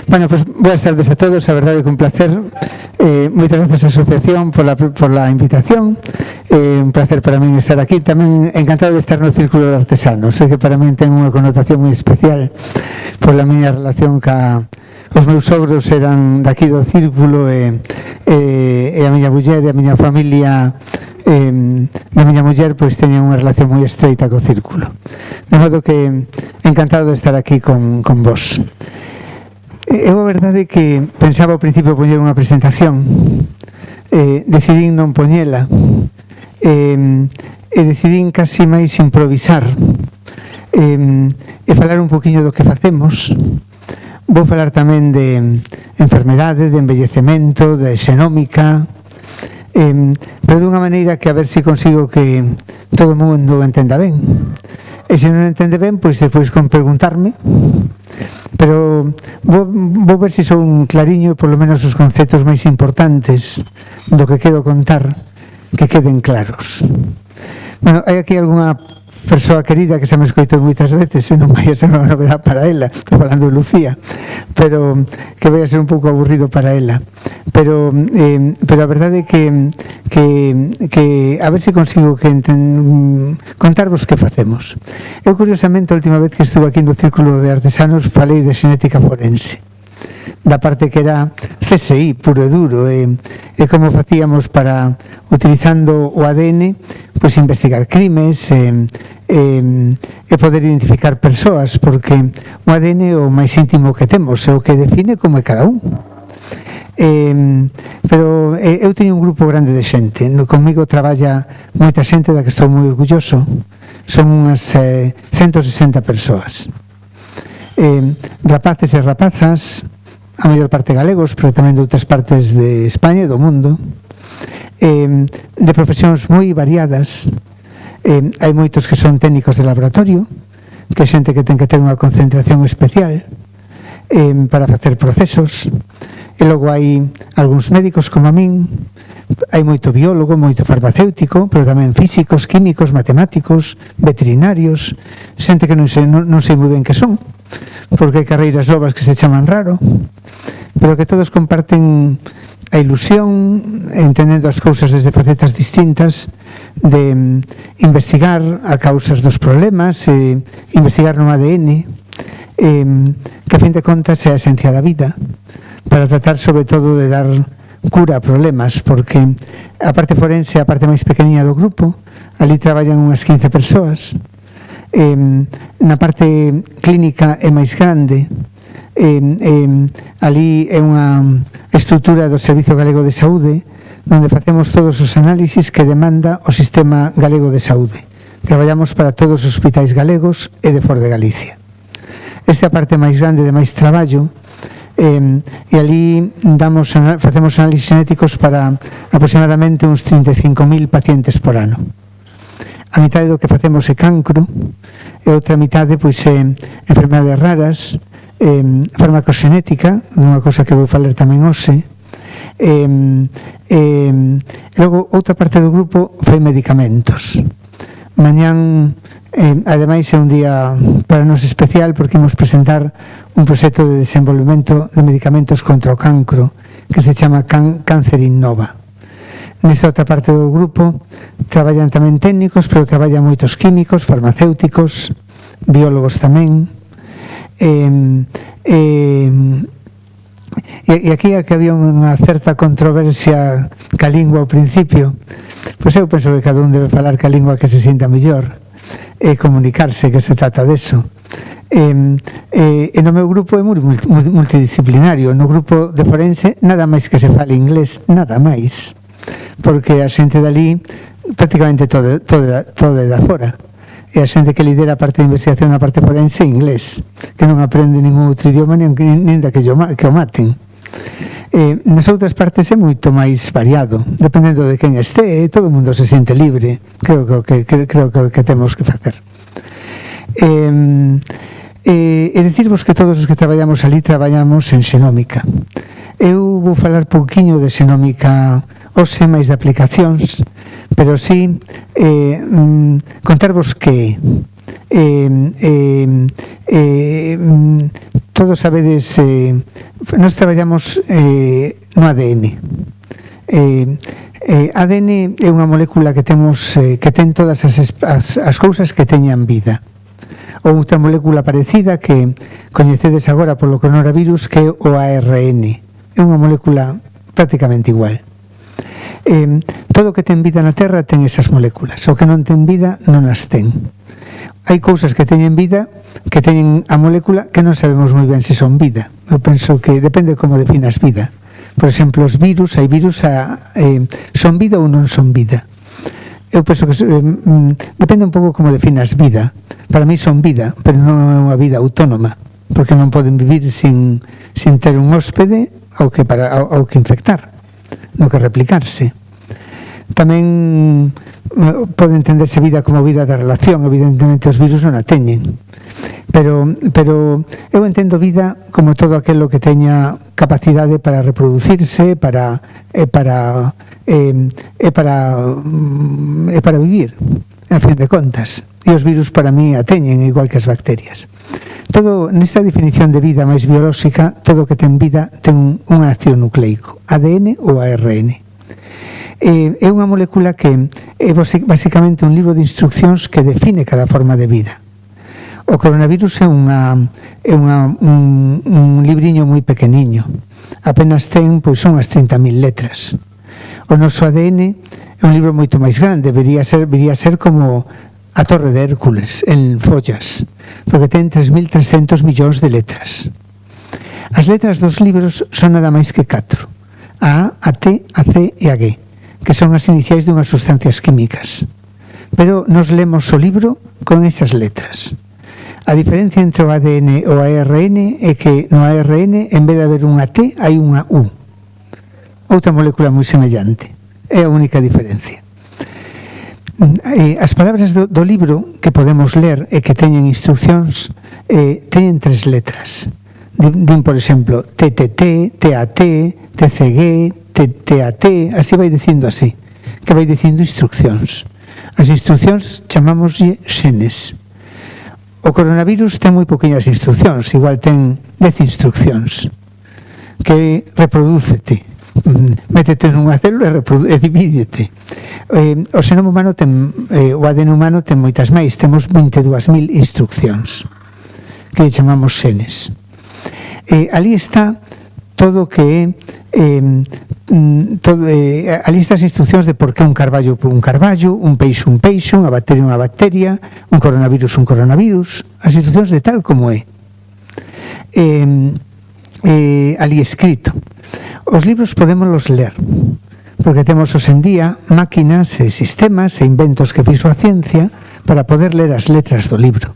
Bueno, pues boas tardes a todos, a verdade que un placer. Moitas gracias á asociación por la invitación. Un placer para min estar aquí. Tamén encantado de estar no Círculo de Artesanos. Sei que para min ten unha connotación moi especial pola miña relación os meus sogros eran daqui do Círculo e a miña muller e a miña familia da miña muller pois teñen unha relación moi estreita co Círculo. De modo que encantado de estar aquí con vos. Eu a verdade que pensaba ao principio poñer unha presentación, decidín non poñela e decidín casi máis improvisar e falar un poquinho do que facemos. Vou falar tamén de enfermedade, de envellecemento, de xenómica, pero dunha maneira que a ver se consigo que todo o mundo entenda ben. E se non entende ben, pois depois con preguntarme, pero vou ver se son clariño e polo menos os conceptos máis importantes do que quero contar que queden claros. Bueno, hai aquí algunha persoa querida que xa me escoitou moitas veces e non vai a ser unha novedade para ela, estou falando de Lucía, pero que vai a ser un pouco aburrido para ela, pero a verdade é que a ver se consigo contarvos que facemos. Eu curiosamente a última vez que estuve aquí no Círculo de Artesanos falei de xenética forense, da parte que era CSI puro e duro e como facíamos para, utilizando o ADN, pois investigar crimes e poder identificar persoas, porque o ADN é o máis íntimo que temos, é o que define como é cada un. Pero eu teño un grupo grande de xente, comigo traballa moita xente da que estou moi orgulloso, son unhas 160 persoas, rapaces e rapazas, a maior parte galegos, pero tamén de outras partes de España e do mundo, de profesións moi variadas. Hai moitos que son técnicos de laboratorio, que é xente que ten que ter unha concentración especial para facer procesos, e logo hai algúns médicos como a min, hai moito biólogo, moito farmacéutico, pero tamén físicos, químicos, matemáticos, veterinarios, xente que non sei moi ben que son, porque hai carreiras novas que se chaman raro, pero que todos comparten a ilusión, entendendo as cousas desde facetas distintas, de investigar a causas dos problemas, investigar no ADN, que a fin de contas é a esencia da vida, para tratar sobre todo de dar cura a problemas, porque a parte forense é a parte máis pequeniña do grupo, ali traballan unhas 15 persoas, na parte clínica é máis grande, ali é unha estrutura do Servicio Galego de Saúde onde facemos todos os análisis que demanda o Sistema Galego de Saúde. Traballamos para todos os hospitais galegos e de fora de Galicia. Esta é a parte máis grande de máis traballo, e ali facemos análisis genéticos para aproximadamente uns 35.000 pacientes por ano. A mitad do que facemos é cancro e outra mitade pois é enfermedades raras, farmacoxenética, unha cosa que vou falar tamén hoxe, logo outra parte do grupo fai medicamentos. Mañán, ademais, é un día para nós especial porque imos presentar un proxecto de desenvolvemento de medicamentos contra o cancro que se chama Cáncer Innova. Nesta outra parte do grupo traballan tamén técnicos, pero traballan moitos químicos, farmacéuticos, biólogos tamén. E aquí que había unha certa controversia ca lingua ao principio, pois eu penso que cada un debe falar ca lingua que se sinta mellor e comunicarse, que se trata deso. E no meu grupo é multidisciplinario. No grupo de forense nada máis que se fale inglés, nada máis, porque a xente dali prácticamente todo é da fora, e a xente que lidera a parte de investigación na parte forense é inglés, que non aprende ningún outro idioma nin da que o maten. Nas outras partes é moito máis variado, dependendo de quen este, todo o mundo se siente libre, creo que temos que facer. E dicirvos que todos os que traballamos ali traballamos en xenómica. Eu vou falar pouquiño de xenómica hoxe, máis de aplicacións, pero sí contarvos que todos sabedes Nós traballamos no ADN. ADN é unha molécula que temos que ten todas as cousas que teñan vida. Outra molécula parecida que coñecedes agora polo coronavirus, que é o ARN. É unha molécula prácticamente igual. Todo o que ten vida na Terra ten esas moléculas. O que non ten vida non as ten. Hai cousas que teñen vida, que teñen a molécula que non sabemos moi ben se son vida. Eu penso que depende como definas vida. Por exemplo, os virus, hai virus son vida ou non son vida. Eu penso que depende un pouco como definas vida. Para mí son vida, pero non é unha vida autónoma, porque non poden vivir sin ter un hóspede ao que infectar, no que replicarse. Tamén pode entenderse vida como vida de relación, evidentemente os virus non a teñen, pero eu entendo vida como todo aquilo que teña capacidade para reproducirse, para vivir, en fin de contas. E os virus para mí a teñen igual que as bacterias. Todo nesta definición de vida máis biolóxica, todo o que ten vida ten un ácido nucleico, ADN ou ARN. É unha molécula que é basicamente un libro de instruccións que define cada forma de vida. O coronavirus é un libriño moi pequeniño, apenas ten pois unhas 30.000 letras. O noso ADN é un libro moito máis grande, debería ser como a Torre de Hércules en follas, porque ten 3.300 millóns de letras. As letras dos libros son nada máis que 4: a T, a C e a G, que son as iniciais dunhas sustancias químicas. Pero nos lemos o libro con esas letras. A diferencia entre o ADN e o ARN é que no ARN, en vez de haber unha T, hai unha U. Outra molécula moi semellante. É a única diferencia. As palabras do libro que podemos ler e que teñen instruccións teñen 3 letras. Din, por exemplo, TTT, TAT, TCG, TAT, así vai dicindo así, que vai dicindo instruccións. As instruccións chamámoslle xenes. O coronavirus ten moi poquinhas instruccións, igual ten 10 instruccións, que reprodúcete, métete nunha célula e divídete. O xenoma humano o ADN humano ten moitas máis, temos 22.000 instruccións, que chamamos xenes. Ali está todo o que é ali estas instruccións de por que un carballo, un peixe, unha bacteria, un coronavirus, as instruccións de tal como é. Ali escrito. Os libros podémolos ler, porque temos hoxe en día máquinas e sistemas e inventos que fixo a ciencia para poder ler as letras do libro.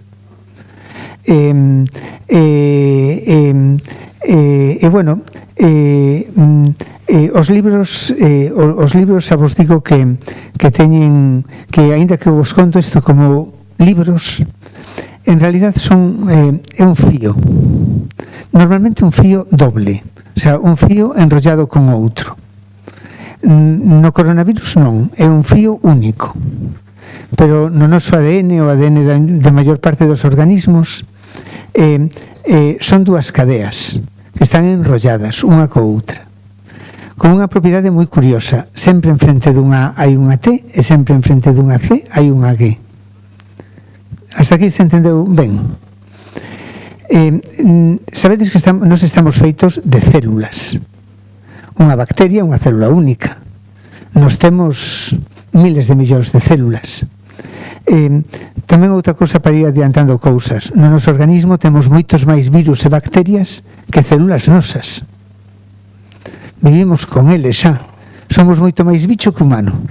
Os libros xa vos digo que teñen, que aínda que vos conto isto como libros, en realidad son un fío, normalmente un fío doble, o sea, un fío enrollado con outro. No coronavirus non, é un fío único, pero no noso ADN, o ADN da maior parte dos organismos, son 2 cadeas que están enrolladas unha co outra, con unha propiedade moi curiosa: sempre enfrente dunha hai unha T e sempre enfrente dunha C hai unha G. Hasta aquí se entendeu ben? Sabedes que nós estamos feitos de células. Unha bacteria é unha célula única. Nós temos miles de millóns de células. Tamén outra cousa para ir adiantando cousas: no noso organismo temos moitos máis virus e bacterias que células nosas. Vivimos con eles xa. Somos moito máis bicho que humano,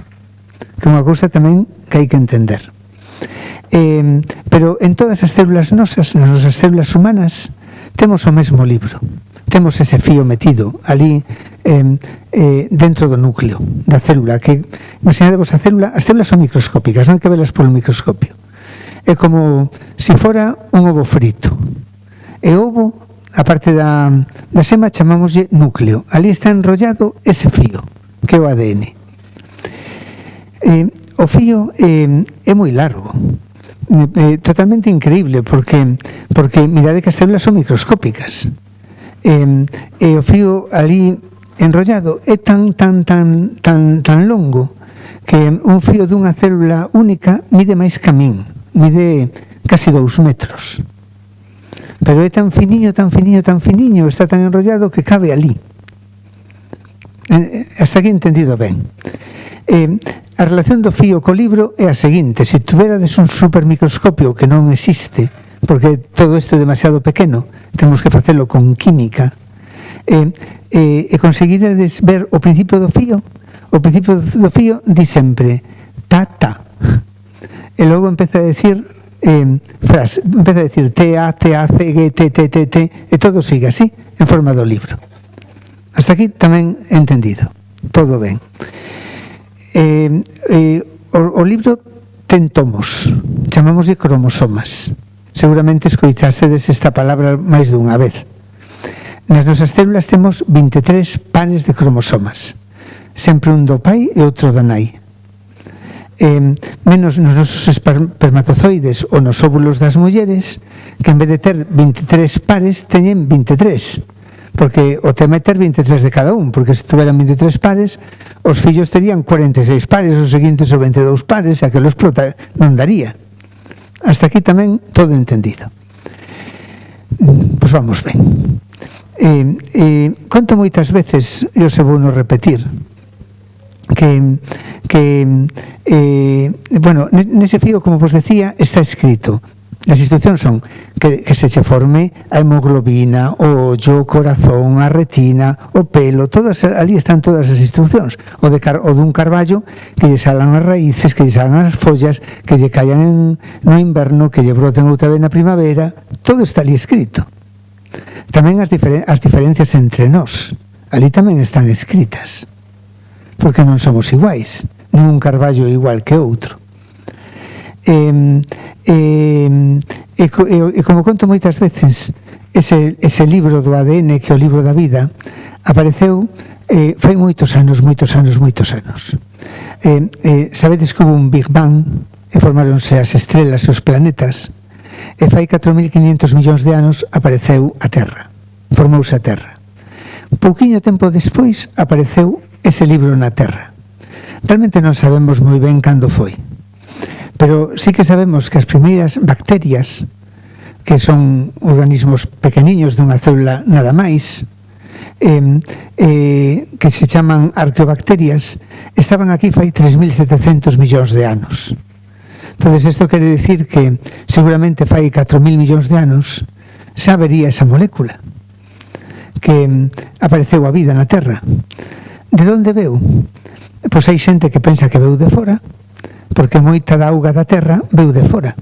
que é unha cousa tamén que hai que entender. Pero en todas as células nosas, nas nosas células humanas, temos o mesmo libro. Temos ese fío metido ali dentro do núcleo da célula, que imaginadevos as células son microscópicas, non hai que velas polo microscopio. É como se fora un ovo frito. E ovo, a parte da sema, chamámoslle núcleo. Ali está enrollado ese fío, que é o ADN. O fío é moi largo, totalmente increíble, porque mirade que as células son microscópicas. E o fío ali enrollado é tan longo que un fío dunha célula única mide máis que a min, mide casi 2 metros. Pero é tan finiño, está tan enrollado que cabe ali. Hasta aquí entendido ben. A relación do fío co libro é a seguinte: se tuverades un supermicroscopio que non existe, porque todo isto é demasiado pequeno, temos que facelo con química, e conseguiredes ver o principio do fío. O principio do fío di sempre ta, e logo empeza a decir frase, empeza a decir ta, c, g, t, e todo sigue así, en forma do libro. Hasta aquí tamén entendido, todo ben. O libro ten tomos, chamámoslle cromosomas. Seguramente escoitastedes esta palabra máis dunha vez. Nas nosas células temos 23 pares de cromosomas, sempre un do pai e outro da nai. Menos nos nosos espermatozoides ou nos óvulos das mulleres, que en vez de ter 23 pares teñen 23, porque o tema é ter 23 de cada un, porque se tuveran 23 pares, os fillos terían 46 pares, os seguintes o 22 pares, e aquilo explota, non daría. Hasta aquí tamén todo entendido. Pois vamos ben. Conto moitas veces, e os vou non repetir, bueno, nese fío, como vos decía, está escrito. As instruccións son que se che forme a hemoglobina, o ollo, o corazón, a retina, o pelo, todas, ali están todas as instruccións. O dun carballo, que lle salan as raíces, que lle salan as follas, que lle callan no inverno, que lle broten outra vez na primavera, todo está ali escrito. Tamén as diferencias entre nós, ali tamén están escritas, porque non somos iguais, nin un carballo é igual que outro. E como conto moitas veces, ese libro do ADN, que é o libro da vida, apareceu fai moitos anos. Sabedes que hubo un Big Bang e formáronse as estrelas e os planetas, e fai 4.500 millóns de anos apareceu a Terra, formouse a Terra. Pouquiño tempo despois apareceu ese libro na Terra. Realmente non sabemos moi ben cando foi, pero sí que sabemos que as primeiras bacterias, que son organismos pequeniños dunha célula nada máis, que se chaman arqueobacterias, estaban aquí fai 3.700 millóns de anos. Entonces, isto quere dicir que seguramente fai 4.000 millóns de anos xa vería esa molécula, que apareceu a vida na Terra. De onde veu? Pois hai xente que pensa que veu de fora, porque moita da auga da Terra veu de fora,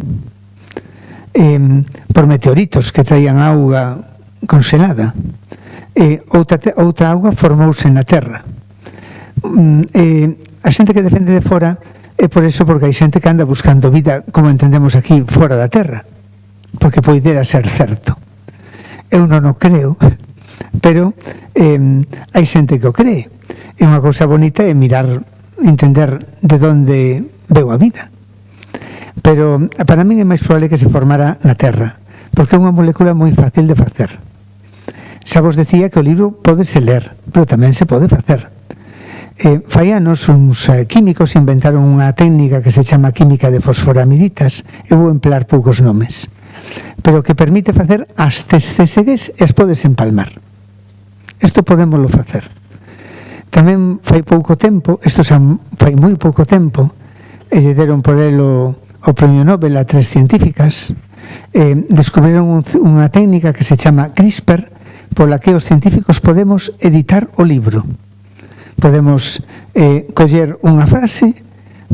por meteoritos que traían auga congelada. Outra auga formouse na Terra. A xente que defende de fora é por eso, porque hai xente que anda buscando vida, como entendemos aquí, fora da Terra, porque poidera ser certo. Eu non o creo, pero hai xente que o cree. É unha cousa bonita é mirar, entender de onde veu a vida. Pero para min é máis probable que se formara na Terra, porque é unha molécula moi fácil de facer. Xa vos decía que o libro pódese ler, pero tamén se pode facer. Fai anos uns químicos inventaron unha técnica que se chama química de fosforamiditas. Eu vou emplear poucos nomes, pero que permite facer as CSGs e as podes empalmar. Isto podémoslo facer. Tamén fai pouco tempo, isto xa fai moi pouco tempo, e lle deron por elo o premio Nobel a 3 científicas, descubriron unha técnica que se chama CRISPR, pola que os científicos podemos editar o libro. Podemos coller unha frase,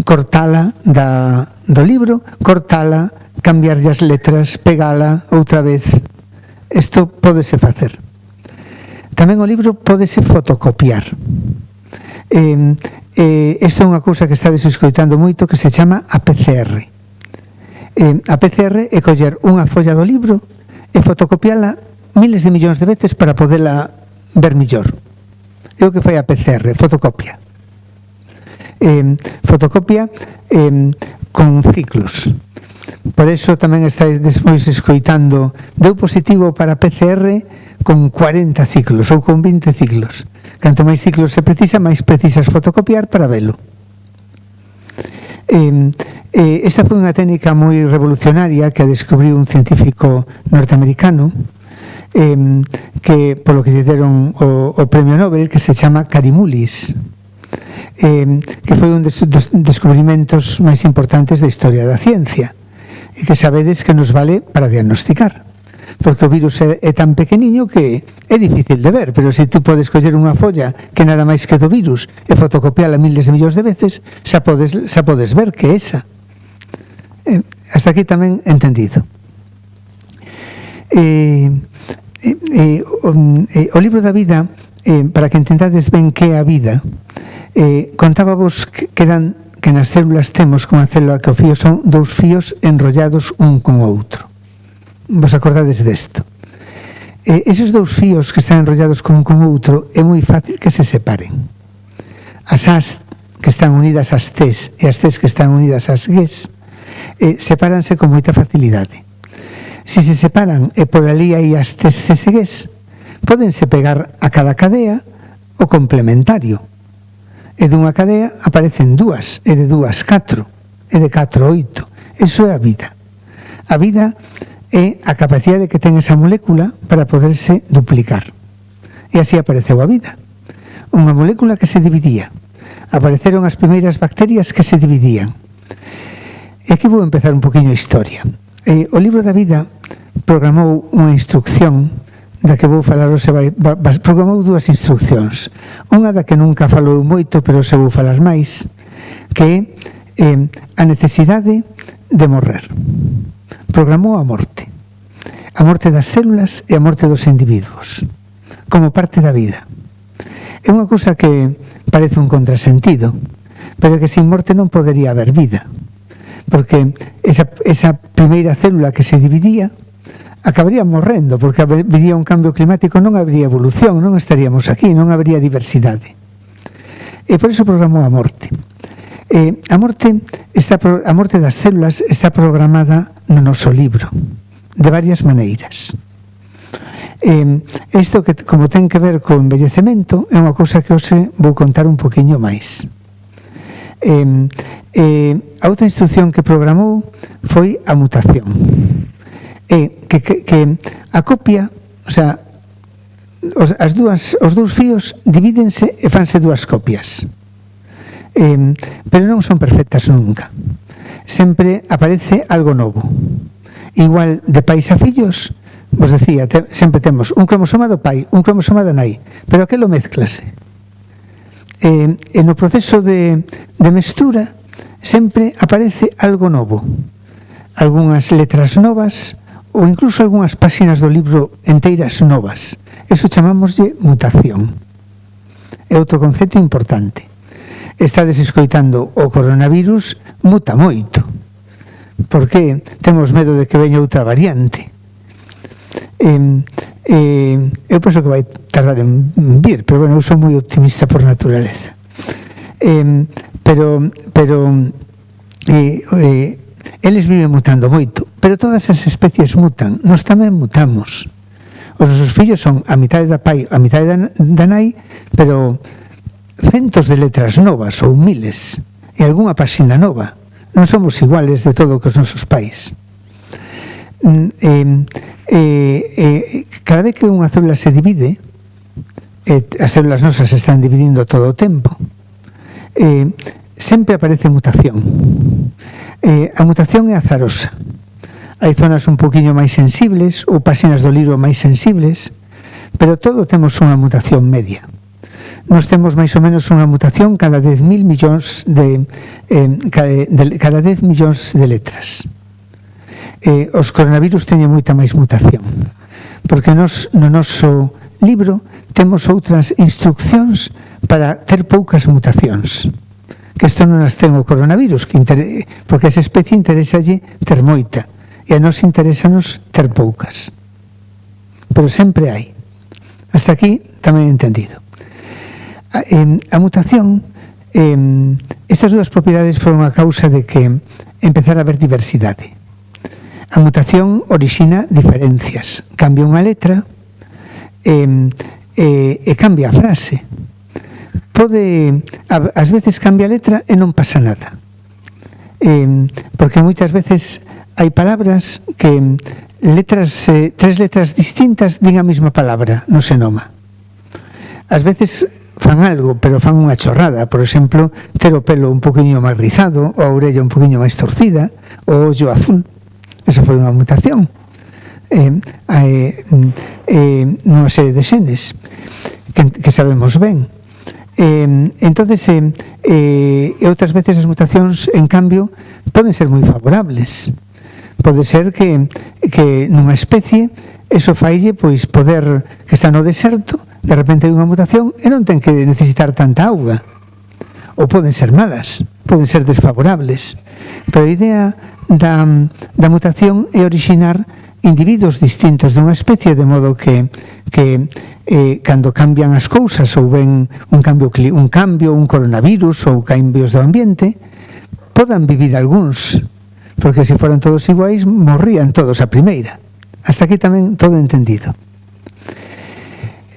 cortala do libro, cortala, cambiarlle as letras, pegala outra vez. Isto pódese facer. Tamén o libro pódese fotocopiar. Isto é unha cousa que estades escoitando moito, que se chama a PCR. A PCR é coller unha folla do libro e fotocopiala miles de millóns de veces para podela ver millor. É o que fai a PCR, fotocopia. Fotocopia con ciclos. por eso tamén estáis despois escoitando deu positivo para PCR con 40 ciclos ou con 20 ciclos. Canto máis ciclos se precisa, máis precisas fotocopiar para velo. Esta foi unha técnica moi revolucionaria que descubriu un científico norteamericano que polo que lle deron o premio Nobel, que se chama Karimulis, que foi un dos descubrimentos máis importantes da historia da ciencia e que sabedes que nos vale para diagnosticar, porque o virus é tan pequeniño que é difícil de ver, pero se tú podes coller unha folla que nada máis que do virus e fotocopiala miles de millóns de veces, xa podes ver que é esa. Hasta aquí tamén entendido. O libro da vida, para que entendades ben que é a vida, contábamos que nas células temos como a célula que o fío son dous fíos enrollados un con outro. Vos acordades desto? Eses dous fíos que están enrollados con outro é moi fácil que se separen. As as que están unidas ás tes e as tes que están unidas ás gues sepáranse con moita facilidade. Se se separan e por ali hai as tes e gues, pódense pegar a cada cadea o complementario. E dunha cadea aparecen dúas, e de dúas 4, e de 4 8. Eso é a vida. A vida é a capacidade que ten esa molécula para poderse duplicar. E así apareceu a vida. Unha molécula que se dividía. Apareceron as primeiras bacterias que se dividían. E aquí vou empezar un poquinho a historia. O libro da vida programou unha instrucción da que vou falar hoxe, programou dúas instruccións. Unha da que nunca falou moito, pero se vou falar máis, que é a necesidade de morrer. Programou a morte das células e a morte dos individuos, como parte da vida. É unha cousa que parece un contrasentido, pero que sin morte non podería haber vida, porque esa primeira célula que se dividía acabaría morrendo, porque habería un cambio climático, non habería evolución, non estaríamos aquí, non habería diversidade. E por iso programou a morte. A morte das células está programada no noso libro, de varias maneiras. Isto que, como ten que ver co envellecemento, é unha cousa que hoxe vou contar un poquinho máis. A outra instrucción que programou foi a mutación. Que a copia, o sea, os dous fíos divídense e fanse dúas copias, pero non son perfectas nunca. Sempre aparece algo novo. Igual de pais a fillos, vos decía, sempre temos un cromosoma do pai, un cromosoma da nai, pero aquelo mezclase. E no proceso de mestura sempre aparece algo novo, algunhas letras novas, ou incluso algunhas páxinas do libro enteiras novas. Eso chamámoslle mutación. É outro concepto importante. Estades escoitando o coronavirus muta moito, porque temos medo de que veña outra variante. Eu penso que vai tardar en vir, pero bueno, eu sou moi optimista por naturaleza. Eles viven mutando moito, pero todas as especies mutan, nós tamén mutamos. Os nosos fillos son a mitade da pai, a mitade da nai, pero centos de letras novas ou miles, e algunha páxina nova. Non somos iguales de todo que os nosos pais. Cada vez que unha célula se divide, as células nosas se están dividindo todo o tempo, sempre aparece mutación. A mutación é azarosa. Hai zonas un poquinho máis sensibles ou páxinas do libro máis sensibles, pero todo temos unha mutación media. Nos temos máis ou menos unha mutación cada 10.000 millóns cada 10 millóns de letras. Os coronavirus teñen moita máis mutación, porque no noso libro temos outras instruccións para ter poucas mutacións. Que isto non as ten o coronavirus, porque esa especie interesalle ter moita, e a nos interesanos ter poucas. Pero sempre hai. Hasta aquí tamén entendido. A mutación, estas dúas propiedades foron a causa de que empezara a haber diversidade. A mutación orixina diferencias. Cambia unha letra e cambia a frase. Ás veces cambia a letra e non pasa nada. Porque moitas veces hai palabras que tres letras distintas din a mesma palabra no xenoma. Ás veces fan algo, pero fan unha chorrada. Por exemplo, ter o pelo un poquinho máis rizado, ou a orella un poquinho máis torcida, o ollo azul. Eso foi unha mutación nunha serie de xenes que sabemos ben. Entonces, outras veces as mutacións, en cambio, poden ser moi favorables. Pode ser que nunha especie eso faille pois poder que está no deserto, de repente hai unha mutación e non ten que necesitar tanta auga. Ou poden ser malas, poden ser desfavorables. Pero a idea da mutación é orixinar individuos distintos dunha especie, de modo que cando cambian as cousas ou ven un cambio, un coronavirus ou cambios do ambiente, podan vivir algúns, porque se foran todos iguais morrían todos a primeira. Hasta aquí tamén todo entendido.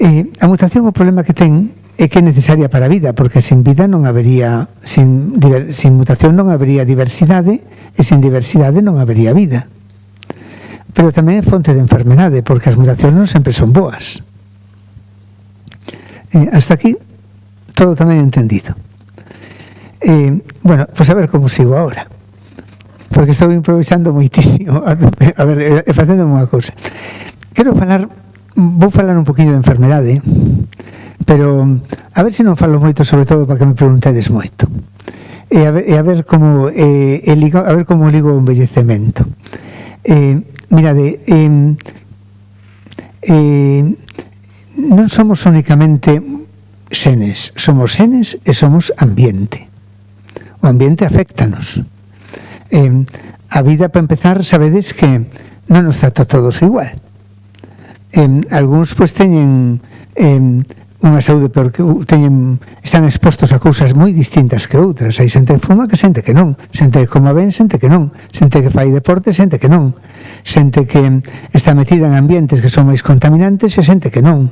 A mutación, o problema que ten é que é necesaria para a vida, porque sin vida non habería, sin mutación non habería diversidade, e sin diversidade non habería vida. Pero tamén é fonte de enfermedade, porque as mutacións non sempre son boas. Hasta aquí todo tamén entendido. Bueno, pues a ver como sigo ahora, porque estou improvisando moitísimo. A ver, facéndome unha cousa. Vou falar un poquinho de enfermedade, pero a ver se non falo moito, sobre todo para que me preguntedes moito. E a ver como ligo o envellecemento. Mirade, non somos únicamente xenes, somos xenes e somos ambiente. O ambiente aféctanos. A vida, para empezar, sabedes que non nos trata todos igual. Algúns pois teñen unha saúde peor que están expostos a cousas moi distintas que outras. Hai xente que fuma, que xente que non, xente que coma ben, xente que non, xente que fai deporte, xente que non, xente que está metida en ambientes que son máis contaminantes e xente que non.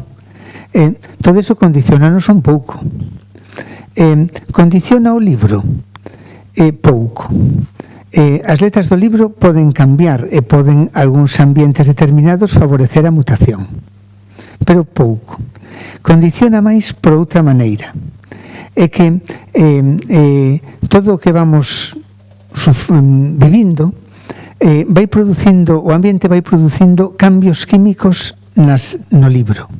Todo iso condicionanos un pouco. Condiciona o libro pouco. As letras do libro poden cambiar e poden algúns ambientes determinados favorecer a mutación, pero pouco. Condiciona máis por outra maneira. É que todo o que vamos vivindo vai producindo, o ambiente vai producindo cambios químicos no libro.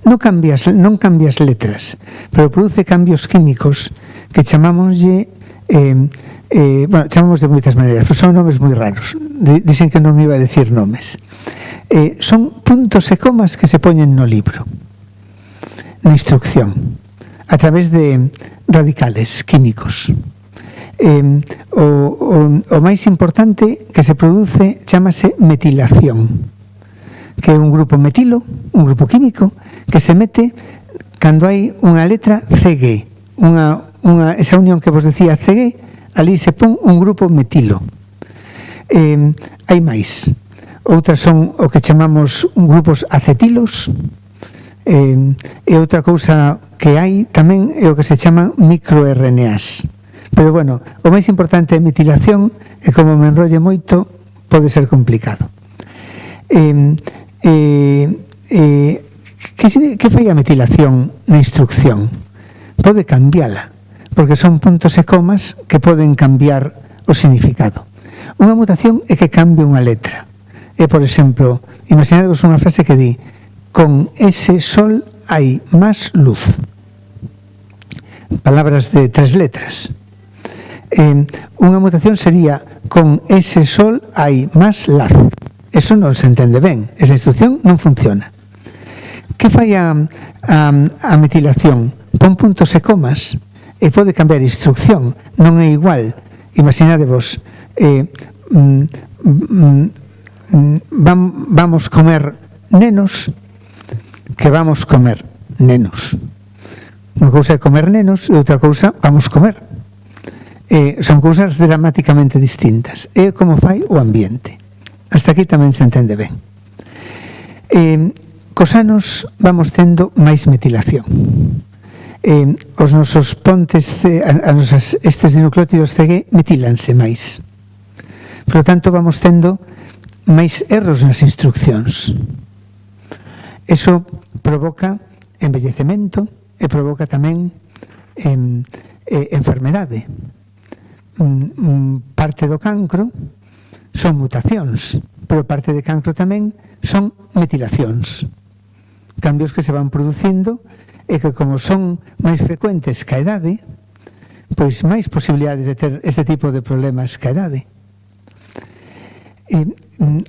Non cambias letras, pero produce cambios químicos que chamámoslle chamamos de moitas maneiras, pero son nomes moi raros. Dicen que non iba a decir nomes. Son puntos e comas que se poñen no libro, na instrucción, a través de radicales químicos. O máis importante que se produce chamase metilación, que é un grupo metilo, un grupo químico, que se mete cando hai unha letra CG, esa unión que vos decía CG, ali se pon un grupo metilo. Hai máis. Outras son o que chamamos grupos acetilos, e outra cousa que hai tamén é o que se chaman microRNAs. Pero bueno, o máis importante é a metilación, e como me enrolle moito, pode ser complicado. Que fai a metilación na instrucción? Pode cambiala, porque son puntos e comas que poden cambiar o significado. Unha mutación é que cambie unha letra. Por exemplo, imaginadvos unha frase que di: con ese sol hai máis luz. Palabras de 3 letras. Unha mutación sería: con ese sol hai máis lazo. Eso non se entende ben, esa instrucción non funciona. Que fai a metilación? Pon puntos e comas e pode cambiar a instrucción, non é igual. Imaginadevos, vamos comer nenos que vamos comer nenos. Unha cousa é comer nenos e outra cousa vamos comer. Son cousas dramáticamente distintas. É como fai o ambiente. Hasta aquí tamén se entende ben. Cos anos vamos tendo máis metilación. Os nosos pontes, estes dinucleótidos CG metílanse máis. Por lo tanto, vamos tendo máis erros nas instruccións. Eso provoca envellecemento e provoca tamén enfermedade. Parte do cancro son mutacións, pero parte de cancro tamén son metilacións. Cambios que se van producindo e que, como son máis frecuentes ca idade, pois máis posibilidades de ter este tipo de problemas ca idade.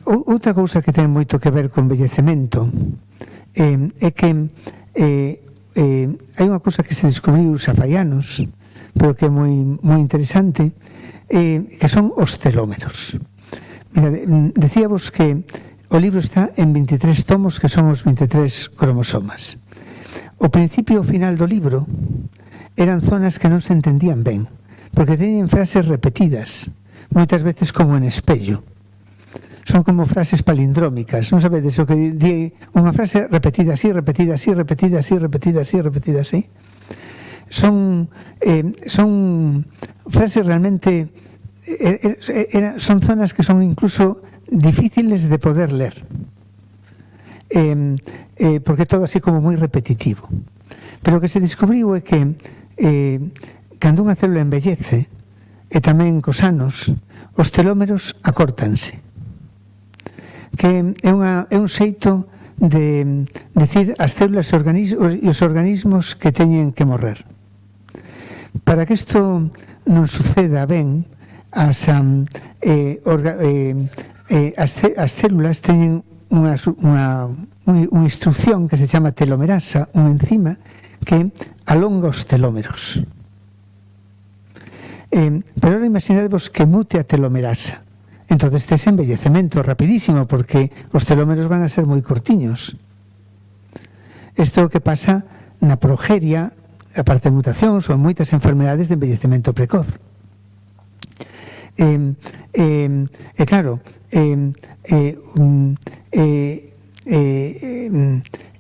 Outra cousa que ten moito que ver con envellecemento é que hai unha cousa que se descubriu xa fai anos, pero que é moi interesante, que son os telómeros. Mira, decíamos que o libro está en 23 tomos, que son os 23 cromosomas. O principio e o final do libro eran zonas que non se entendían ben, porque teñen frases repetidas, moitas veces como en espello. Son como frases palindrómicas, non sabedes o que di unha frase repetida así, repetida así, repetida así, repetida así, repetida así. Son frases realmente, son zonas que son incluso difíciles de poder ler, porque todo así como moi repetitivo. Pero o que se descubriu é que cando unha célula envellece, e tamén cos anos, os telómeros acórtanse, que é un xeito de decir as células e os organismos que teñen que morrer. Para que isto non suceda ben, as células teñen unha instrucción que se chama telomerasa, unha enzima que alonga os telómeros. Pero ahora imaginadevos que mute a telomerasa. Entón, este é envellecemento rapidísimo, porque os telómeros van a ser moi cortiños. Isto é o que pasa na progeria, aparte de mutacións, ou en moitas enfermedades de envellecemento precoz. Claro,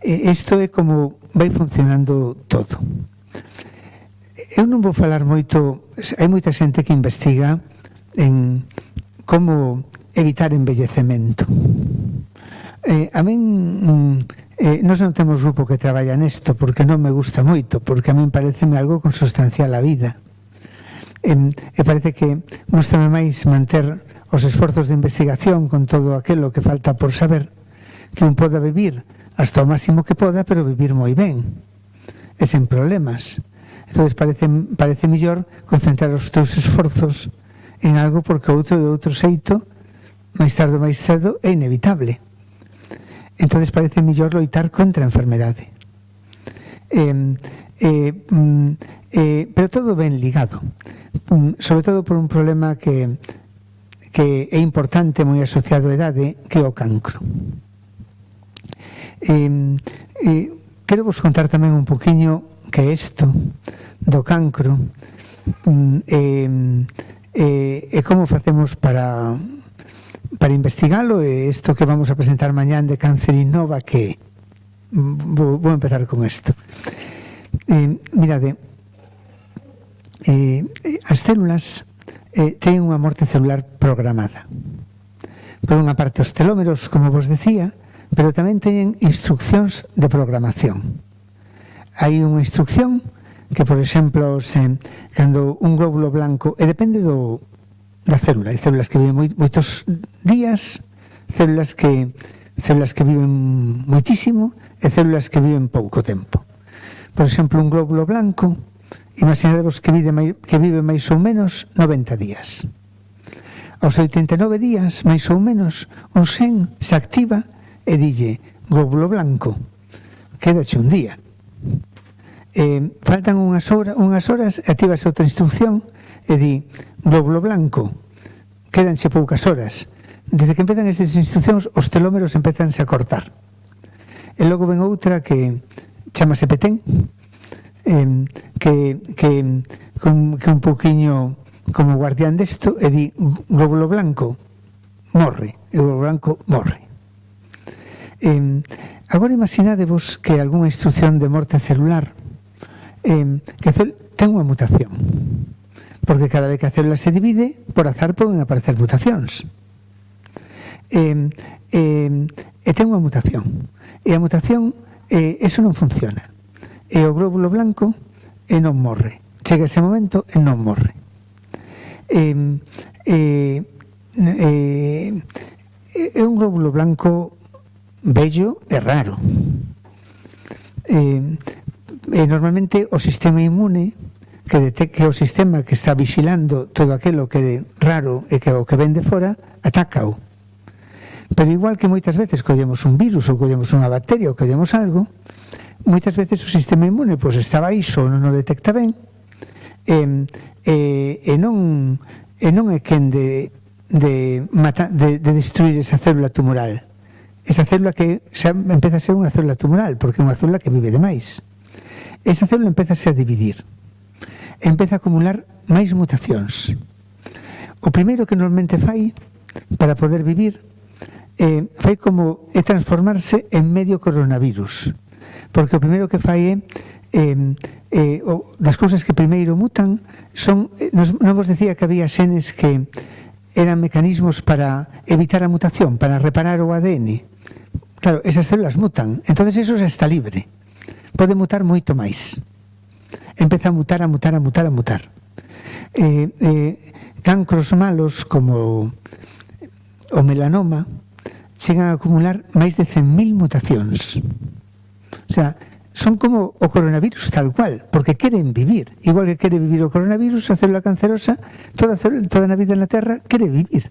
isto é como vai funcionando todo. Eu non vou falar moito, hai moita xente que investiga en como evitar envellecemento. A min, nós non temos grupo que traballa nesto, porque non me gusta moito, porque a min pareceme algo consustancial á vida. E parece que gustame máis manter os esforzos de investigación con todo aquilo que falta por saber, que un poda vivir hasta o máximo que poda, pero vivir moi ben e sen problemas. Entón parece mellor concentrar os teus esforzos en algo, porque outro de outro xeito, máis tarde ou máis cedo, é inevitable. Entón parece mellor loitar contra a enfermedade. Pero todo ben ligado, sobre todo por un problema que é importante, moi asociado á idade, que é o cancro. Quero vos contar tamén un poquinho que é isto do cancro, e como facemos para investigalo, e isto que vamos a presentar mañán de Cáncer Innova, que vou empezar con isto. Mirade, as células teñen unha morte celular programada. Por unha parte os telómeros, como vos decía, pero tamén teñen instruccións de programación. Hai unha instrucción que, por exemplo, cando un glóbulo blanco, e depende da célula, hai células que viven moitos días, células que viven moitísimo, e células que viven pouco tempo. Por exemplo, un glóbulo blanco, imaginadevos que vive máis ou menos 90 días. Aos 89 días, máis ou menos, un xen se activa e dille: glóbulo blanco, quédache un día. Faltan unhas horas, activase outra instrucción e di: glóbulo blanco, quédanse poucas horas. Desde que empezan estas instruccións, os telómeros empezanse a cortar. E logo ven outra que chamase petén, que un pouquiño como guardián desto, e di: glóbulo blanco, morre, e o globo blanco morre. Agora imaginadevos que algunha instrucción de morte celular que ten unha mutación, porque cada vez que a célula se divide, por azar poden aparecer mutacións. E ten unha mutación, e a mutación eso non funciona, e o glóbulo blanco non morre, chega ese momento e non morre. É un glóbulo blanco bello e raro. Normalmente o sistema inmune que detecte o sistema que está vigilando todo aquilo que é raro e que o que ven de fora, atácao. Pero igual que moitas veces collemos un virus ou collemos unha bacteria ou collemos algo, moitas veces o sistema inmune pois está baixo ou non o detecta ben e non é quen de destruir esa célula tumoral. Esa célula que xa empeza a ser unha célula tumoral, porque é unha célula que vive demais. Esa célula empeza a dividir, empeza a acumular máis mutacións. O primeiro que normalmente fai para poder vivir fai como transformarse en medio coronavirus, porque o primeiro que fai das cousas que primeiro mutan son, non vos decía que había xenes que eran mecanismos para evitar a mutación, para reparar o ADN. Claro, esas células mutan, entonces eso xa está libre, pode mutar moito máis, empeza a mutar. Cancros malos como o melanoma chegan a acumular máis de 100.000 mutacións. O sea, son como o coronavirus tal cual, porque queren vivir, igual que quere vivir o coronavirus, a célula cancerosa, toda a vida na Terra quere vivir.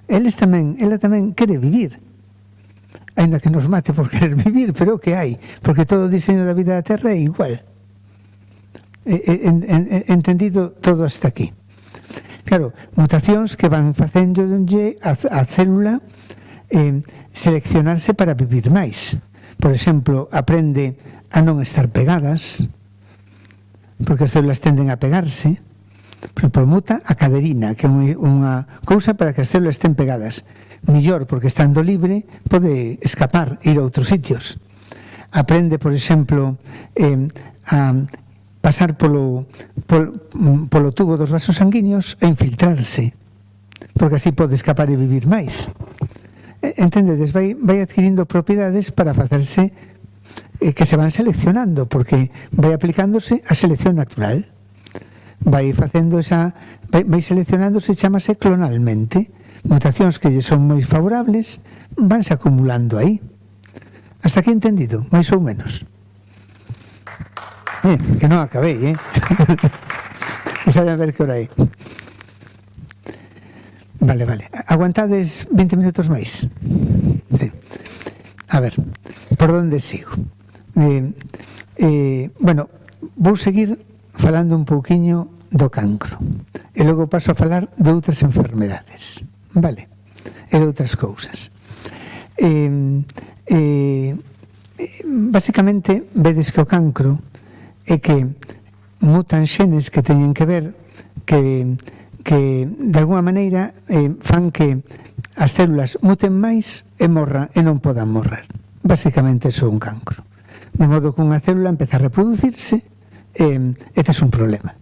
Ela tamén quere vivir, ainda que nos mate por querer vivir, pero o que hai, porque todo o diseño da vida da Terra é igual. Entendido todo hasta aquí. Claro, mutacións que van facéndolle a célula seleccionarse para vivir máis. Por exemplo, aprende a non estar pegadas, porque as células tenden a pegarse. Por exemplo, muta a caderina, que é unha cousa para que as células estén pegadas. Millor, porque estando libre pode escapar, ir a outros sitios. Aprende, por exemplo, a pasar polo tubo dos vasos sanguíneos e infiltrarse, porque así pode escapar e vivir máis. Entendedes? Vai adquirindo propiedades para facerse que se van seleccionando, porque vai aplicándose a selección natural. Vai seleccionándose, chamase clonalmente. Mutacións que lle son moi favorables vanse acumulando aí. Hasta aquí entendido, máis ou menos. Que non acabei, Xa a ver que hora é. Vale. Aguantades 20 minutos máis? Sí. A ver, por onde sigo? Bueno, vou seguir falando un pouquiño do cancro e logo paso a falar de outras enfermedades, vale? E de outras cousas. Basicamente, vedes que o cancro é que mutan xenes que teñen que ver que de alguma maneira fan que as células muten máis e non podan morrer. Basicamente, iso é un cancro. De modo que unha célula empeza a reproducirse e tes un problema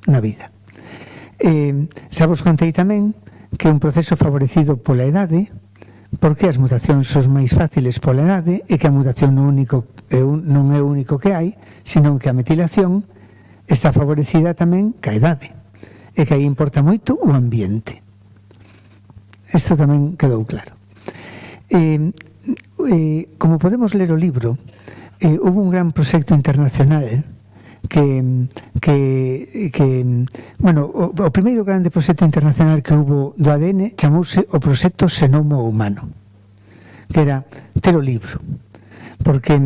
na vida. Xa vos contei tamén que é un proceso favorecido pola idade, porque as mutacións son máis fáciles pola idade e que a mutación non é o único que hai, sino que a metilación está favorecida tamén ca idade e que aí importa moito o ambiente. Isto tamén quedou claro. Como podemos ler o libro, houve un gran proxecto internacional o primeiro grande proxecto internacional que houve do ADN chamouse o proxecto Xenoma Humano, que era ter o libro, porque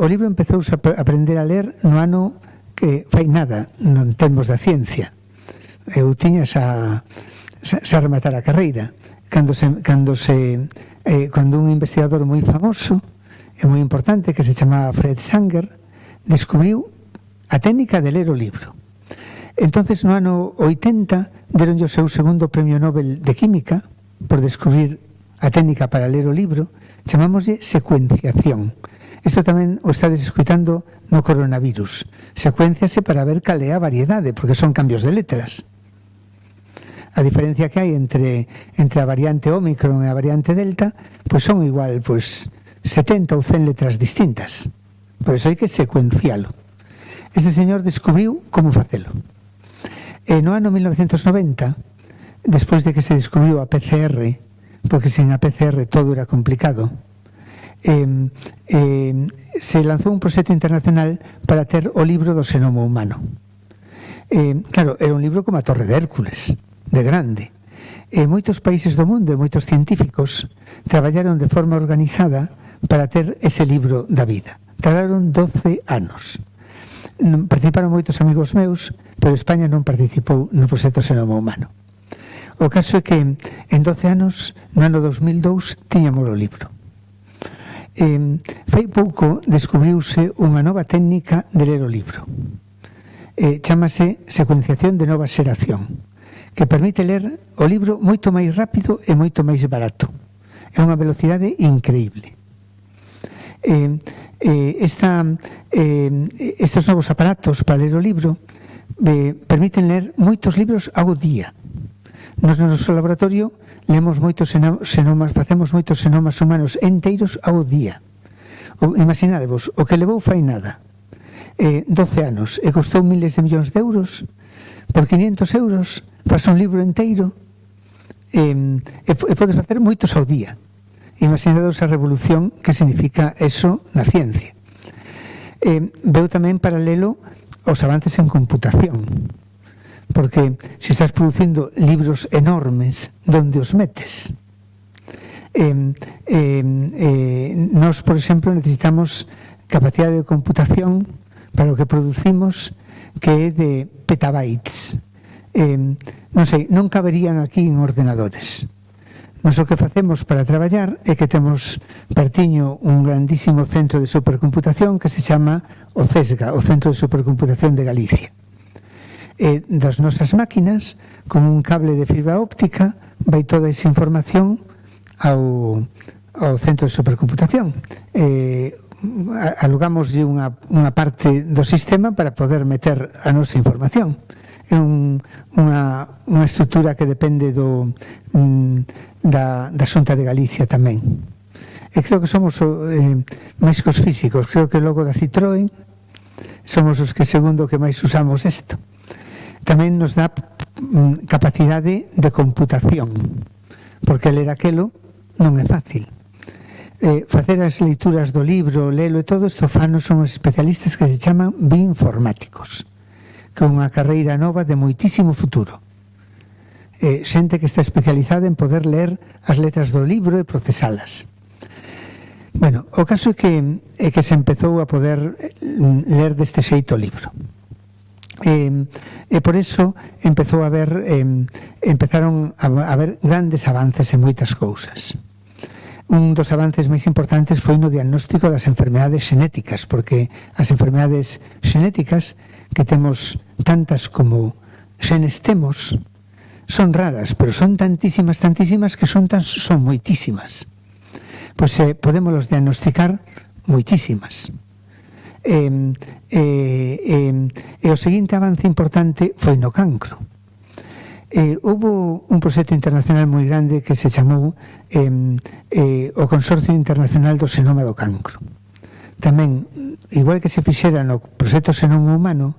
o libro empezouse a aprender a ler no ano que fai nada, non termos da ciencia. Eu tiña xa rematar a carreira cando un investigador moi famoso e moi importante que se chamaba Fred Sanger descubriu a técnica de ler o libro. Entonces no ano 80 deronlle o seu segundo premio Nobel de Química por descubrir a técnica para ler o libro, chamámoslle secuenciación. Isto tamén o estades escuitando no coronavirus. Secuénciase para ver cal é a variedade, porque son cambios de letras. A diferencia que hai entre a variante Omicron e a variante Delta, pois son igual 70 ou 100 letras distintas. Por iso hai que secuencialo. Este señor descubriu como facelo. E no ano 1990, despois de que se descubriu a PCR, porque sin a PCR todo era complicado, se lanzou un proxecto internacional para ter o libro do xenoma humano. Claro, era un libro como a Torre de Hércules, de grande. Moitos países do mundo e moitos científicos traballaron de forma organizada para ter ese libro da vida. Tardaron 12 anos. Participaron moitos amigos meus, pero España non participou no proxecto xenoma humano. O caso é que en 12 anos, no ano 2002, tiñamos o libro. Fai pouco descubriuse unha nova técnica de ler o libro. Chámase secuenciación de nova xeración, que permite ler o libro moito máis rápido e moito máis barato. É unha velocidade increíble. Estes novos aparatos para ler o libro permiten ler moitos libros ao día. Nos noso laboratorio lemos moitos xenomas, facemos moitos xenomas humanos enteiros ao día. Imaginadevos, o que levou fai nada, 12 anos, e costou miles de millóns de euros, por 500 euros faz un libro enteiro e podes facer moitos ao día. Imaginadevos a revolución que significa eso na ciencia. Veu tamén paralelo aos avances en computación, porque se estás producindo libros enormes, donde os metes? Nós, por exemplo, necesitamos capacidade de computación para o que producimos, que é de petabytes. Non sei, non caberían aquí en ordenadores. Nos o que facemos para traballar é que temos pertiño un grandísimo centro de supercomputación que se chama o CESGA, o Centro de Supercomputación de Galicia. Das nosas máquinas, con un cable de fibra óptica, vai toda esa información ao centro de supercomputación. Alugámoslle unha parte do sistema para poder meter a nosa información. É unha estrutura que depende da Xunta de Galicia tamén. E creo que somos máis que os físicos, creo que logo da Citroën somos os que segundo que máis usamos isto. Tamén nos dá capacidade de computación, porque ler aquelo non é fácil. Facer as leituras do libro, lelo e todo isto fanos son os especialistas que se chaman bioinformáticos, que é unha carreira nova de moitísimo futuro. Xente que está especializada en poder ler as letras do libro e procesalas. Bueno, o caso é que se empezou a poder ler deste xeito o libro. E por iso empezaron a haber grandes avances en moitas cousas. Un dos avances máis importantes foi no diagnóstico das enfermedades xenéticas, porque as enfermedades xenéticas, que temos tantas como xenes temos, son raras, pero son tantísimas que son moitísimas. Pois podémoslos diagnosticar moitísimas. E o seguinte avance importante foi no cancro. Houbo un proxecto internacional moi grande que se chamou o Consorcio Internacional do Xenoma do Cancro. Tamén, igual que se fixera no proxecto xenoma humano,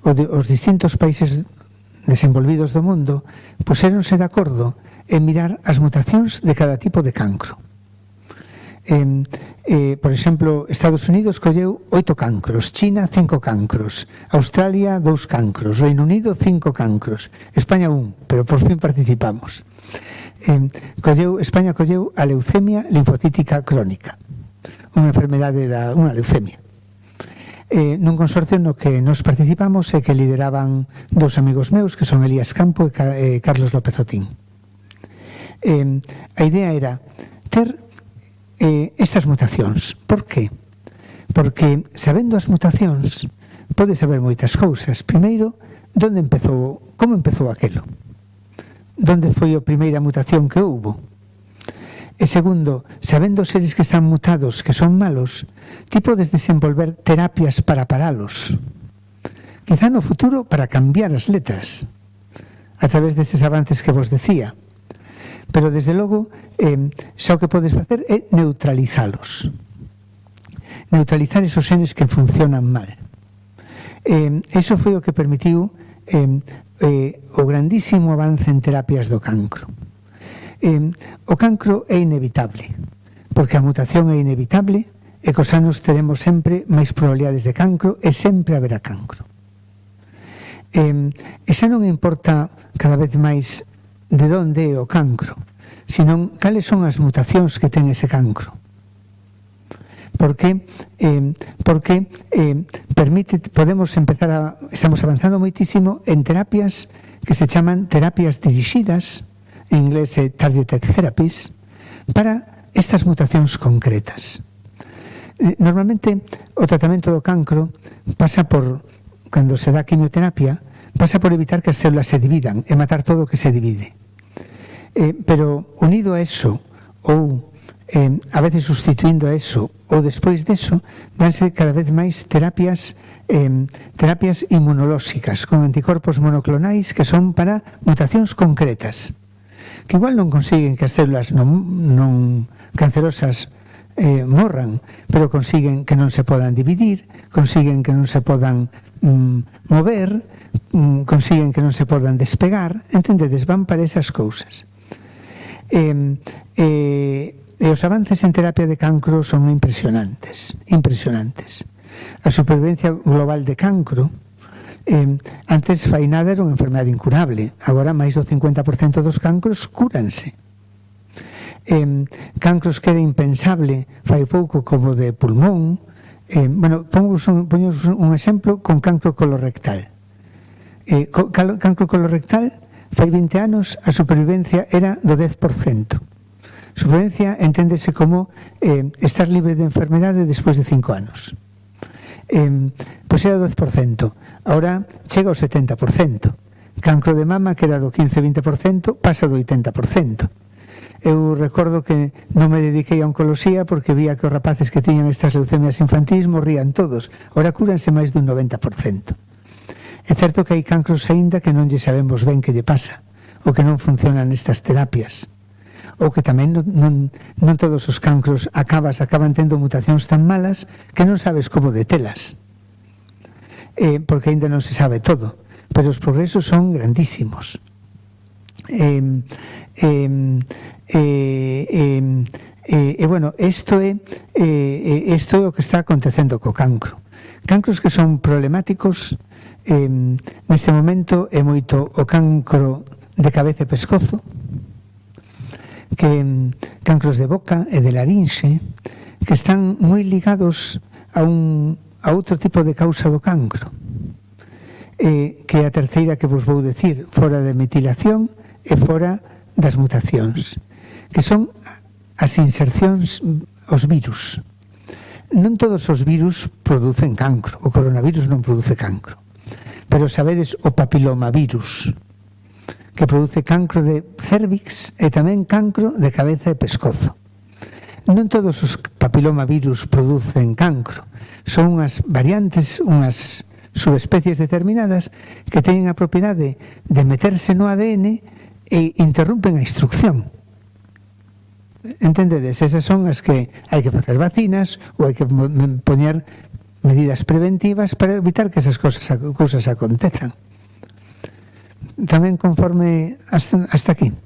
os distintos países desenvolvidos do mundo puxéronse de acordo en mirar as mutacións de cada tipo de cancro. Por exemplo, Estados Unidos colleu 8 cancros, China 5 cancros, Australia 2 cancros, Reino Unido 5 cancros, España 1, pero por fin participamos. España colleu a leucemia linfocítica crónica, unha enfermedade unha leucemia. Nun consorcio no que nos participamos e que lideraban dous amigos meus, que son Elías Campo e Carlos López Otín. A idea era ter estas mutacións. Por qué? Porque sabendo as mutacións pode saber moitas cousas. Primeiro, como empezou aquelo? onde foi a primeira mutación que houbo. E segundo, sabendo os seres que están mutados que son malos, ti podes desenvolver terapias para paralos. Quizá no futuro para cambiar as letras, a través destes avances que vos decía. Pero, desde logo, xa o que podes facer é neutralizalos. Neutralizar esos genes que funcionan mal. Eso foi o que permitiu o grandísimo avance en terapias do cancro. O cancro é inevitable, porque a mutación é inevitable e cos anos teremos sempre máis probabilidades de cancro e sempre haberá cancro. E xa non importa cada vez máis de onde é o cancro, senón cales son as mutacións que ten ese cancro. Porque estamos avanzando moitísimo en terapias que se chaman terapias dirixidas, en inglés targeted therapies, para estas mutacións concretas. Normalmente o tratamento do cancro pasa por, cando se dá quimioterapia, pasa por evitar que as células se dividan e matar todo o que se divide. Pero unido a eso, ou a veces sustituindo a eso, ou despois deso, danse cada vez máis terapias inmunolóxicas con anticorpos monoclonais que son para mutacións concretas, que igual non consiguen que as células non cancerosas morran, pero consiguen que non se podan dividir, consiguen que non se podan mover, consiguen que non se podan despegar, entendedes, van para esas cousas. E os avances en terapia de cancro son impresionantes. A supervivencia global de cancro, antes fai nada era unha enfermedade incurable, agora máis do 50% dos cancros cúranse. Cancros que era impensable fai pouco, como de pulmón. Poñemos un exemplo con cancro colorectal. Cancro colorectal, fai 20 anos a supervivencia era do 10%. Supervivencia enténdese como estar libre de enfermedade despois de 5 anos. Pois era do 10%, agora chega ao 70%. Cancro de mama, que era do 15-20%, pasa do 80%. Eu recordo que non me dediquei a oncoloxía porque vía que os rapaces que tiñan estas leucemias infantís morrían todos. Ora cúranse máis dun 90%. É certo que hai cancros aínda que non lle sabemos ben que lle pasa, ou que non funcionan estas terapias, ou que tamén non todos os cancros acaban tendo mutacións tan malas que non sabes como detelas, porque aínda non se sabe todo, pero os progresos son grandísimos. Isto é o que está acontecendo co cancro. Cancros que son problemáticos neste momento é moito o cancro de cabeza e pescozo, cancros de boca e de larinxe, que están moi ligados a outro tipo de causa do cancro, que é a terceira que vos vou decir, fora de metilación e fora das mutacións, que son as insercións, os virus. Non todos os virus producen cancro, o coronavirus non produce cancro, pero sabedes o papilomavirus, que produce cancro de cérvix e tamén cancro de cabeza e pescozo. Non todos os papilomavirus producen cancro, son unhas variantes, unhas subespecies determinadas que teñen a propiedade de meterse no ADN e interrompen a instrucción. Entendedes? Esas son as que hai que facer vacinas ou hai que poñer medidas preventivas para evitar que esas cousas acontezan. Tamén conforme hasta aquí.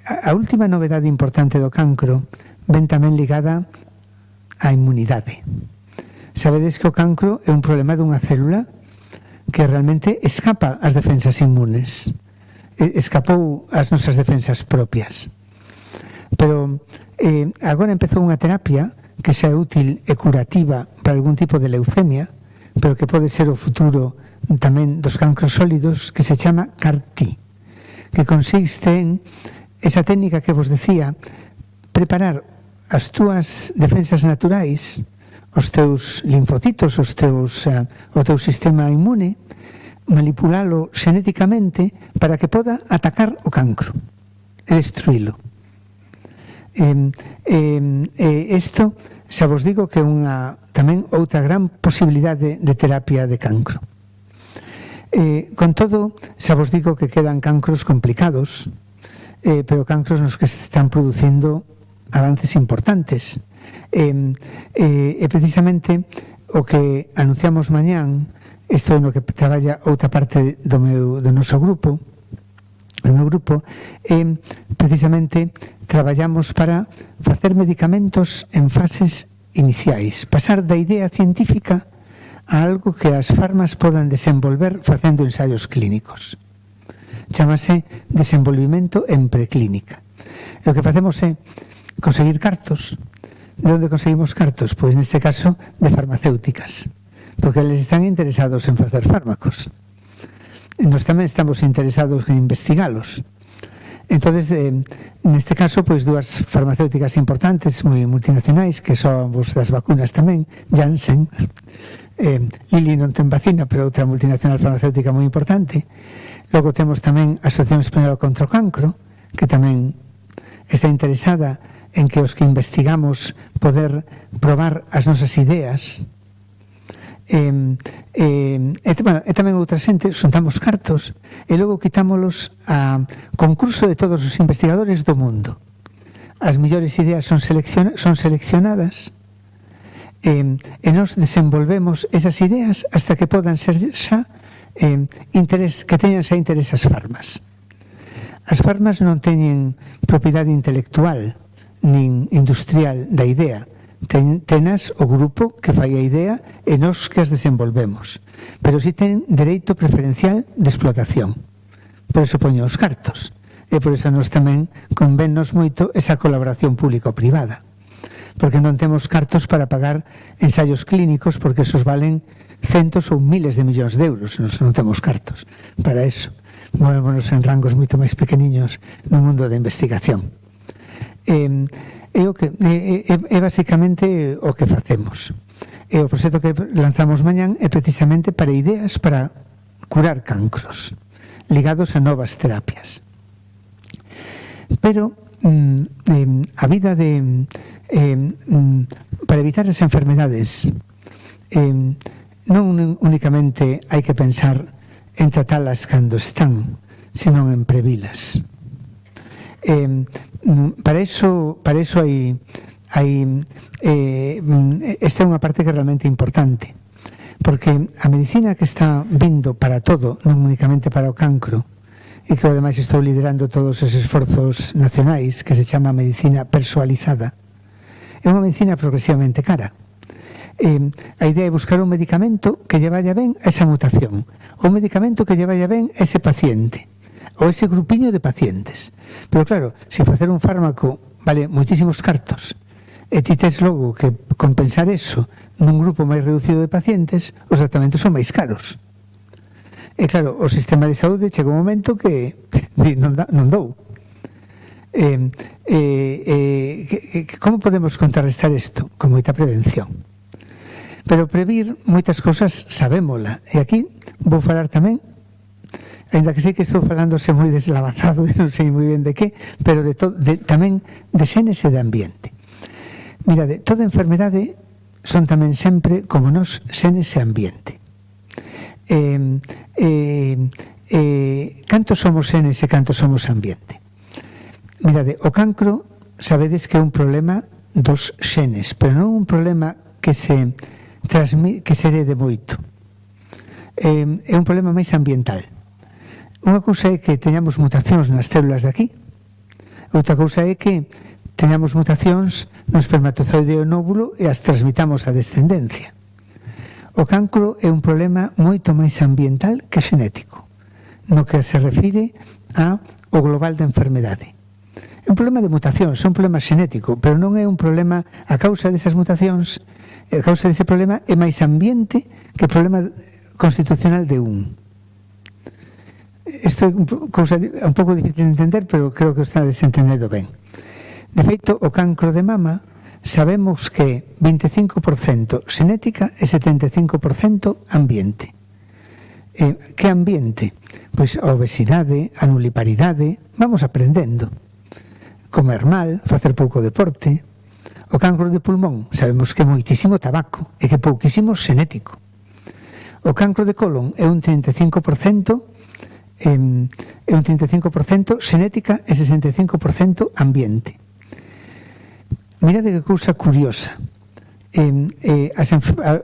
A última novedade importante do cancro ven tamén ligada á inmunidade. Sabedes que o cancro é un problema dunha célula que realmente escapa ás defensas inmunes, escapou ás nosas defensas propias. Pero agora empezou unha terapia que xa é útil e curativa para algún tipo de leucemia, pero que pode ser o futuro tamén dos cancros sólidos, que se chama CAR-T, que consiste en esa técnica que vos decía, preparar as túas defensas naturais, os teus linfocitos, o teu sistema inmune, manipulalo xenéticamente para que poda atacar o cancro e destruílo. Isto xa vos digo que é tamén outra gran posibilidade de terapia de cancro. Con todo, xa vos digo que quedan cancros complicados, pero cancros nos que están producindo avances importantes. Precisamente o que anunciamos mañán, isto é no que traballa outra parte do noso grupo, o meu grupo, precisamente traballamos para facer medicamentos en fases iniciais, pasar da idea científica a algo que as farmas podan desenvolver facendo ensaios clínicos. Chámase desenvolvimento en preclínica. E o que facemos é conseguir cartos. De onde conseguimos cartos? Pois neste caso de farmacéuticas, porque eles están interesados en facer fármacos. Nós tamén estamos interesados en investigalos. Entonces, neste caso, pois dúas farmacéuticas importantes, moi multinacionais, que son vos das vacunas tamén, Janssen, Lilly non ten vacina, pero outra multinacional farmacéutica moi importante. Logo temos tamén a Asociación Española contra o Cancro, que tamén está interesada en que os que investigamos poder probar as nosas ideas. Tamén outra xente xuntamos cartos e logo quitámolos a concurso de todos os investigadores do mundo. As mellores ideas son seleccionadas e nos desenvolvemos esas ideas hasta que podan ser xa que teñan xa interés as farmas. As farmas non teñen propiedade intelectual nin industrial da idea. Tenas o grupo que fai a idea e nos que as desenvolvemos, pero si ten dereito preferencial de explotación. Por iso poño os cartos, e por iso nos tamén convennos moito esa colaboración público-privada, porque non temos cartos para pagar ensaios clínicos, porque esos valen centos ou miles de millóns de euros. Nos non temos cartos para eso. Movémonos en rangos moito máis pequeniños no mundo da investigación. É basicamente o que facemos. E o proxecto que lanzamos mañán é precisamente para ideas para curar cancros ligados a novas terapias. Pero a vida para evitar as enfermedades non únicamente hai que pensar en tratalas cando están, senón en previlas. Para iso hai esta é unha parte que é realmente importante, porque a medicina que está vindo para todo, non únicamente para o cancro, e que ademais estou liderando todos os esforzos nacionais, que se chama medicina persoalizada, é unha medicina progresivamente cara. A idea é buscar un medicamento que lle vaya ben a esa mutación, un medicamento que lle vaya ben a ese paciente ou ese grupiño de pacientes. Pero claro, se facer un fármaco vale moitísimos cartos e ti tes logo que compensar eso nun grupo máis reducido de pacientes, os tratamentos son máis caros. E claro, o sistema de saúde chega un momento que non dou. Como podemos contrarrestar isto? Con moita prevención. Pero previr moitas cosas sabémola. E aquí vou falar tamén, ainda que sei que estou falándose moi deslavazado, non sei moi ben de que, pero tamén de xenes e de ambiente. Mirade, toda enfermedade son tamén sempre, como nós, xenes e ambiente. Cantos somos xenes e cantos somos ambiente? Mirade, o cancro sabedes que é un problema dos xenes, pero non un problema que se herede moito. É un problema máis ambiental. Unha cousa é que teñamos mutacións nas células de aquí, outra cousa é que teñamos mutacións no espermatozoide e o óvulo e as transmitamos á descendencia. O cancro é un problema moito máis ambiental que xenético, no que se refire ao global da enfermedade. É un problema de mutacións, é un problema xenético, pero non é un problema, a causa desas mutacións, a causa dese problema é máis ambiente que problema constitucional de un. Isto é un pouco difícil de entender, pero creo que o está desentendendo ben. De feito, o cancro de mama sabemos que 25% xenética e 75% ambiente. Que ambiente? Pois a obesidade, a nuliparidade, vamos aprendendo. Comer mal, facer pouco deporte. O cancro de pulmón, sabemos que é moitísimo tabaco e que pouquísimo xenético. O cancro de colon é un 35% xenética e 65% ambiente. Mirade que cousa curiosa.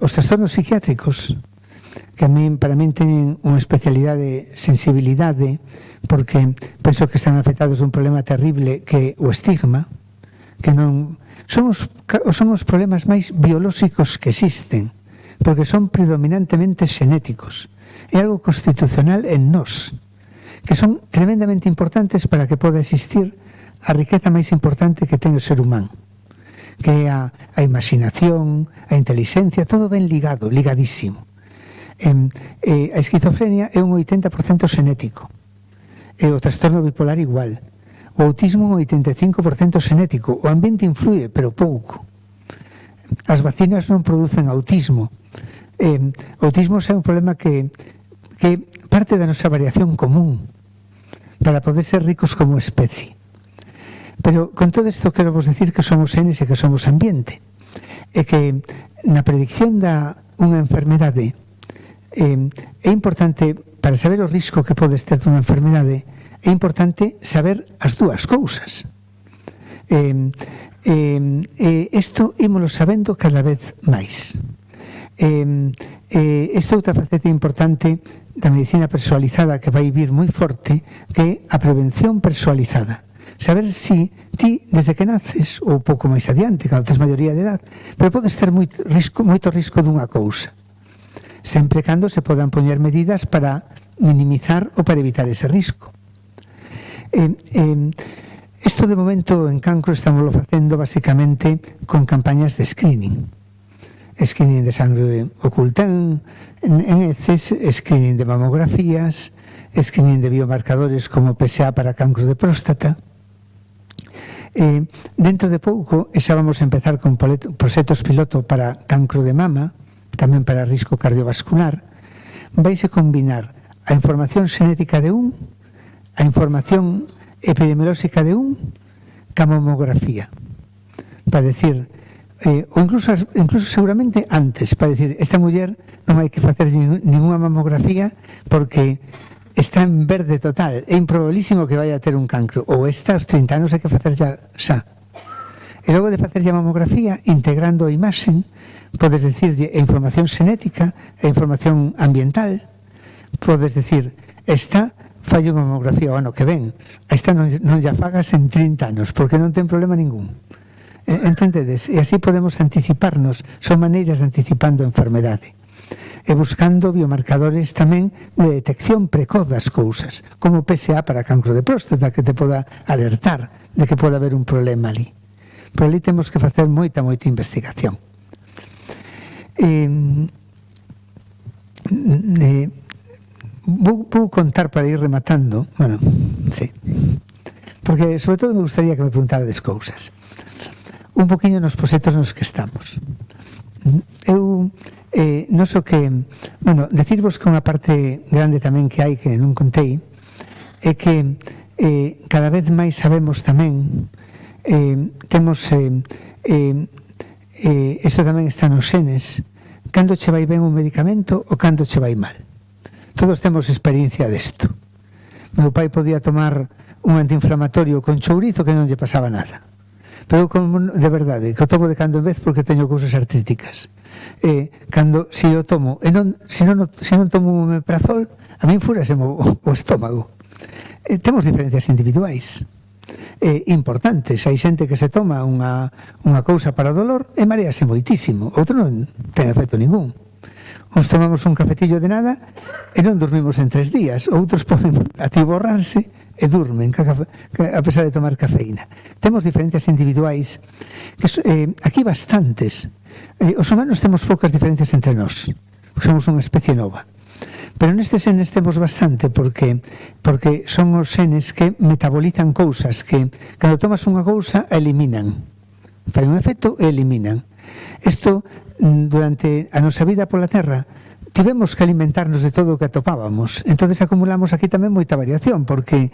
Os trastornos psiquiátricos, que para min teñen unha especialidade sensibilidade, porque penso que están afectados dun problema terrible que o estigma, que non son os problemas máis biolóxicos que existen, porque son predominantemente xenéticos. É algo constitucional en nós, que son tremendamente importantes para que poda existir a riqueza máis importante que ten o ser humano, que é a imaginación, a inteligencia, todo ben ligado, ligadísimo. A esquizofrenia é un 80% xenético, e o trastorno bipolar igual. O autismo un 85% xenético. O ambiente influye, pero pouco. As vacinas non producen autismo. O autismo é un problema que parte da nosa variación común para poder ser ricos como especie. Pero con todo isto quero vos decir que somos genes e que somos ambiente, e que na predicción da unha enfermedade é importante, para saber o risco que podes ter dunha enfermedade, é importante saber as dúas cousas. Isto ímolo sabendo cada vez máis. Esta outra faceta importante da medicina personalizada que vai vir moi forte, que é a prevención personalizada. Saber si ti, desde que naces, ou pouco máis adiante, cando tes maioría de edad, pero podes ter moito risco dunha cousa, sempre cando se podan poñer medidas para minimizar ou para evitar ese risco. Isto de momento en cancro estamos facendo basicamente con campañas de screening de sangre oculta en heces, screening de mamografías, screening de biomarcadores como PSA para cancro de próstata. Dentro de pouco xa vamos a empezar con proxectos piloto para cancro de mama, tamén para risco cardiovascular. Vaise combinar a información xenética de a información epidemiolóxica de ca mamografía, para decir, ou incluso seguramente antes, para decir, esta muller non hai que facer ninguna mamografía porque está en verde total, é improbabilísimo que vai a ter un cancro, ou esta aos 30 anos hai que facer xa. E logo de facer a mamografía, integrando a imaxen, podes decirlle a información xenética, a información ambiental, podes decir, esta fallo unha mamografía o ano que ven, esta non lla fagas en 30 anos, porque non ten problema ningún. Entendedes? E así podemos anticiparnos, son maneiras de anticipando a enfermedade. E buscando biomarcadores tamén de detección precoz das cousas, como PSA para cancro de próstata, que te poda alertar de que pode haber un problema ali. Pero ali temos que facer moita investigación. Vou contar para ir rematando, bueno, sí, porque sobre todo me gustaría que me preguntarades cousas un poquinho nos proxectos nos que estamos. Eu non so que, bueno, decirvos que unha parte grande tamén que hai que non contei é que cada vez máis sabemos tamén, temos isto tamén está nos xenes, cando che vai ben un medicamento ou cando che vai mal. Todos temos experiencia desto. Meu pai podía tomar un antiinflamatorio con chourizo que non lle pasaba nada, pero de verdade que o tomo de cando en vez porque teño cousas artríticas. Cando se o tomo e se non tomo un omeprazol, a min fúrase o estómago. Temos diferencias individuais importantes. Hai xente que se toma unha cousa para o dolor e marease moitísimo, outro non ten efecto ningún. Uns tomamos un cafetillo de nada e non dormimos en 3 días, outros poden atiborrarse e durmen a pesar de tomar cafeína. Temos diferencias individuais que aquí bastantes. Os humanos temos poucas diferencias entre nós, somos unha especie nova, pero nestes xenes temos bastante porque son os xenes que metabolizan cousas que cando tomas unha cousa eliminan, fai un efecto e eliminan. Isto durante a nosa vida pola Terra tivemos que alimentarnos de todo o que atopábamos. Entonces acumulamos aquí tamén moita variación, porque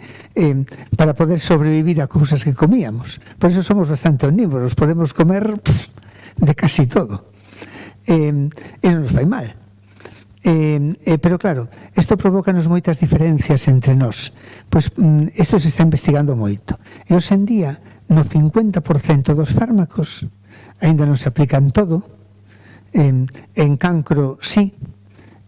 para poder sobrevivir a cousas que comíamos. Por eso somos bastante omnívoros, podemos comer de casi todo. E non nos fai mal. Pero claro, isto provocanos moitas diferencias entre nós. Pois isto se está investigando moito. E hoxe en día, no 50% dos fármacos, aínda non se aplican todo. En cancro, sí.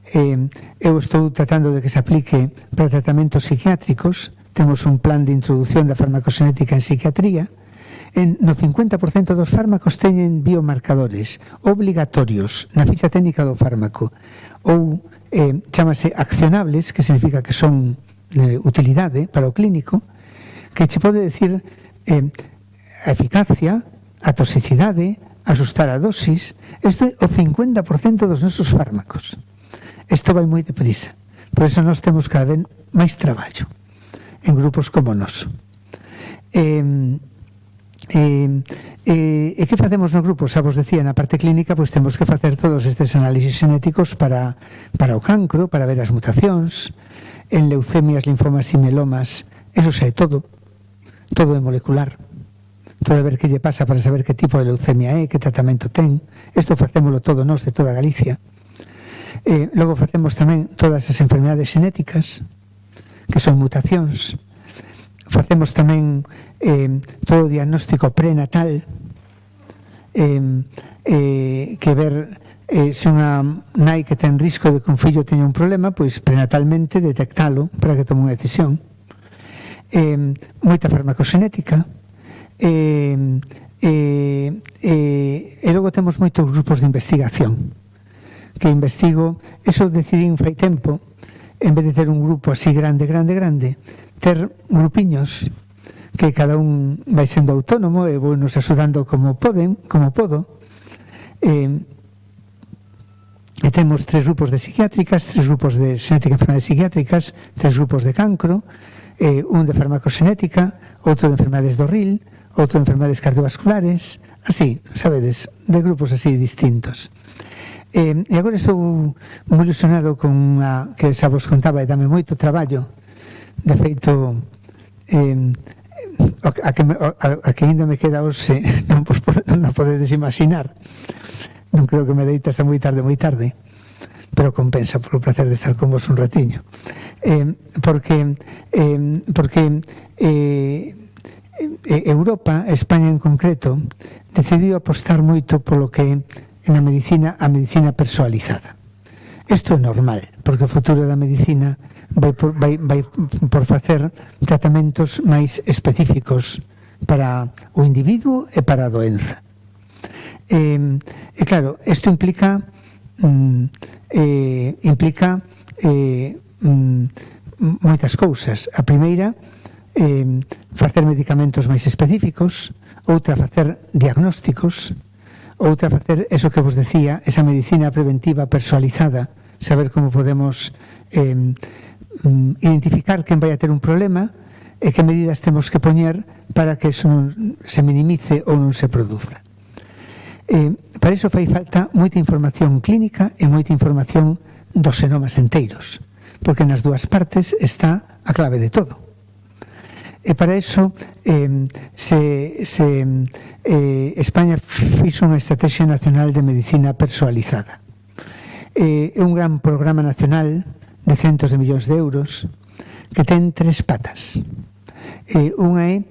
Eu estou tratando de que se aplique para tratamentos psiquiátricos. Temos un plan de introducción da farmacoxenética en psiquiatría. No 50% dos fármacos teñen biomarcadores obligatorios na ficha técnica do fármaco, ou chamase accionables, que significa que son de utilidade para o clínico, que che pode decir a eficacia, a toxicidade, asustar a dosis. Isto é o 50% dos nosos fármacos. Isto vai moi deprisa. Por iso nós temos cada vez máis traballo en grupos como o noso. E que facemos no grupo? Xa vos decía, na parte clínica, pois temos que facer todos estes análisis xenéticos para o cancro, para ver as mutacións. En leucemias, linfomas e melomas, eso xa é todo é molecular. Todo é ver que lle pasa para saber que tipo de leucemia é, que tratamento ten. Isto facémolo todo nós de toda Galicia. Logo facemos tamén todas as enfermedades xenéticas, que son mutacións. Facemos tamén todo o diagnóstico prenatal, que ver se unha nai que ten risco de que un fillo teña un problema, pois prenatalmente detectalo para que tome unha decisión. Moita farmacoxenética. E logo temos moitos grupos de investigación que investigo. Eso decidín fai tempo, en vez de ter un grupo así grande, ter grupiños que cada un vai sendo autónomo e vou nos axudando como podo. E temos 3 grupos de psiquiátricas, 3 grupos de xenética e enfermedades psiquiátricas, 3 grupos de cancro, un de farmacoxenética, outro de enfermedades do RIL, outro de enfermedades cardiovasculares, así, sabedes, de grupos así distintos. E agora estou moi ilusionado con unha que xa vos contaba e dame moito traballo. De feito, a que ainda me queda hoxe non podedes imaginar. Non creo que me deite hasta moi tarde, pero compensa polo placer de estar con vos un ratiño. Porque Europa, España en concreto, decidiu apostar moito polo que a medicina personalizada. Isto é normal, porque o futuro da medicina vai por facer tratamentos máis específicos para o individuo e para a doenza. E claro, isto implica moitas cousas. A primeira, facer medicamentos máis específicos. Outra, facer diagnósticos. Outra, facer eso que vos decía, esa medicina preventiva personalizada, saber como podemos identificar quen vai a ter un problema e que medidas temos que poñer para que eso non se minimice ou non se produza. Para iso fai falta moita información clínica e moita información dos xenomas enteiros, porque nas dúas partes está a clave de todo. E para iso España fixo unha estrategia nacional de medicina personalizada. É un gran programa nacional de centos de millóns de euros que ten 3 patas. Unha é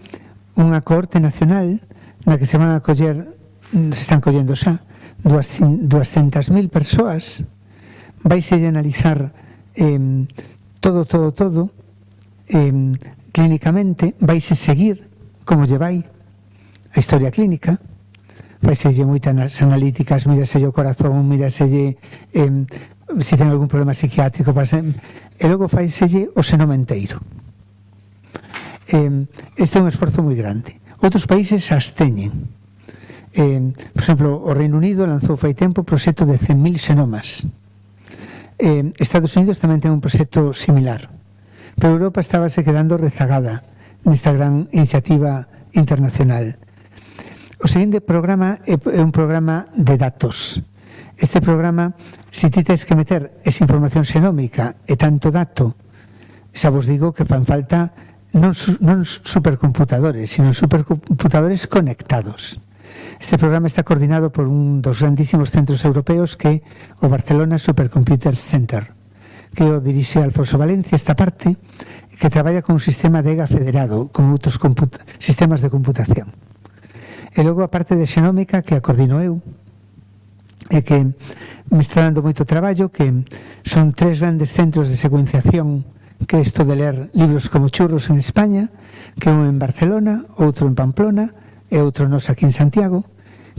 unha cohorte nacional na que se están collendo xa 200.000 persoas. Vaise a analizar todo clínicamente, vaise seguir como lle vai a historia clínica, vaiselle moitas analíticas, miraselle o corazón, miraselle se ten algún problema psiquiátrico, e logo faiselle o xenoma enteiro. Este é un esforzo moi grande. Outros países as teñen. Por exemplo, o Reino Unido lanzou fai tempo o proxecto de 100.000 xenomas. Estados Unidos tamén ten un proxecto similar. Pero Europa estábase quedando rezagada nesta gran iniciativa internacional. O seguinte programa é un programa de datos. Este programa, se ti tens que meter esa información xenómica e tanto dato, xa vos digo que fan falta non supercomputadores, sino supercomputadores conectados. Este programa está coordinado por un dos grandísimos centros europeos que é o Barcelona Supercomputer Center, que o dirixe Alfonso Valencia, esta parte, que traballa con un sistema de EGA federado, con outros sistemas de computación. E logo a parte de xenómica, que a coordino eu, e que me está dando moito traballo, que son 3 grandes centros de secuenciación, que é isto de ler libros como churros en España, que un en Barcelona, outro en Pamplona e outro nos aquí en Santiago,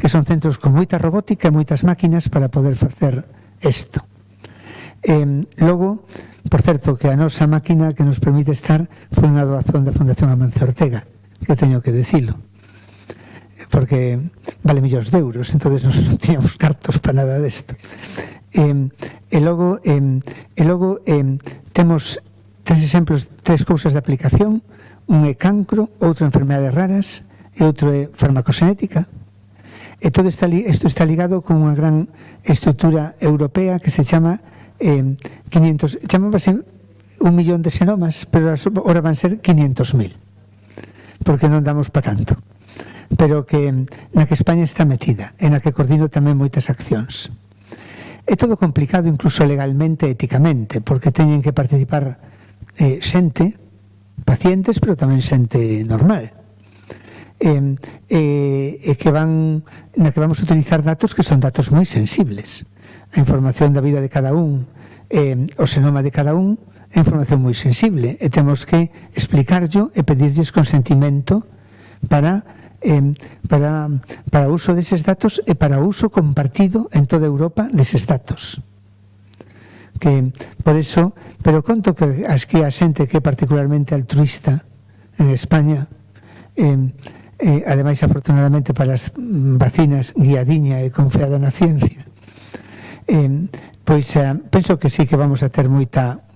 que son centros con moita robótica e moitas máquinas para poder facer isto. Logo, por certo, que a nosa máquina que nos permite estar foi unha doazón da Fundación Amancio Ortega, que teño que decilo, porque vale millóns de euros, entonces non tiñamos cartos para nada desto. E logo temos 3 exemplos, 3 cousas de aplicación. Un é cancro, outro enfermedades raras e outro é farmacoxenética. E todo isto está ligado con unha gran estrutura europea que se chama 500, chamábase 1 millón de xenomas, pero ahora van ser 500.000, porque non damos para tanto, pero que na que España está metida, en a que coordino tamén moitas accións. É todo complicado incluso legalmente e éticamente, porque teñen que participar xente, pacientes, pero tamén xente normal, que na que vamos a utilizar datos que son datos moi sensibles. A información da vida de cada un, o xenoma de cada un, é información moi sensible, e temos que explicarlo e pedirlles consentimento para o uso deses datos e para o uso compartido en toda Europa deses datos. Que por eso, pero conto que a xente que é particularmente altruista en España, ademais afortunadamente para as vacinas guiadiña e confiada na ciencia, pois penso que sí que vamos a ter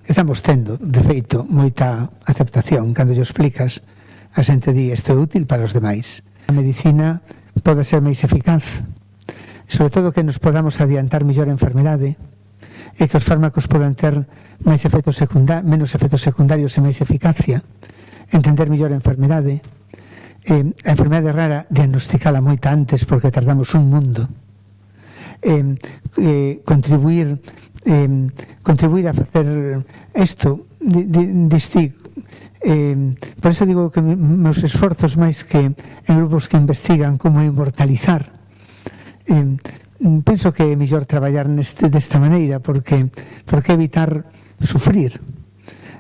estamos tendo, de feito, moita aceptación cando yo explicas, a xente di isto é útil para os demais. A medicina pode ser máis eficaz, sobre todo que nos podamos adiantar mellor a enfermedade, e que os fármacos podan ter menos efectos secundarios e máis eficacia, entender mellor a enfermedade, a enfermedade rara diagnosticala moita antes porque tardamos un mundo, contribuir a facer isto, por eso digo que meus esforzos máis que en grupos que investigan como inmortalizar, penso que é mellor traballar desta maneira, porque evitar sufrir.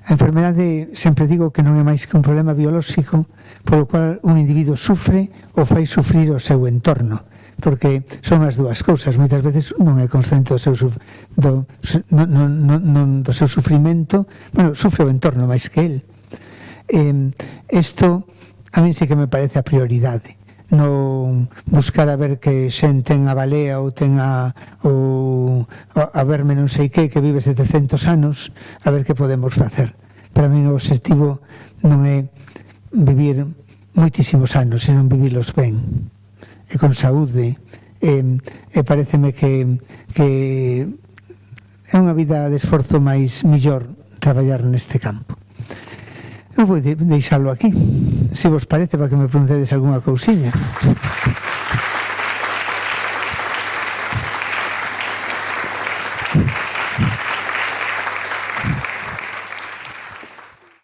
A enfermedade, sempre digo que non é máis que un problema biolóxico polo cual un individuo sufre ou fai sufrir o seu entorno, porque son as dúas cousas. Moitas veces non é consciente do seu sufrimento, sufre o entorno máis que el. Isto a min sí que me parece a prioridade, non buscar a ver que xente ten a balea ou ten a verme non sei que vive 700 anos, a ver que podemos facer. Para min o obxectivo non é vivir moitísimos anos, senón vivirlos ben e con saúde, e pareceme que é unha vida de esforzo mellor traballar neste campo. Eu vou deixalo aquí, se vos parece, para que me preguntedes algunha cousiña.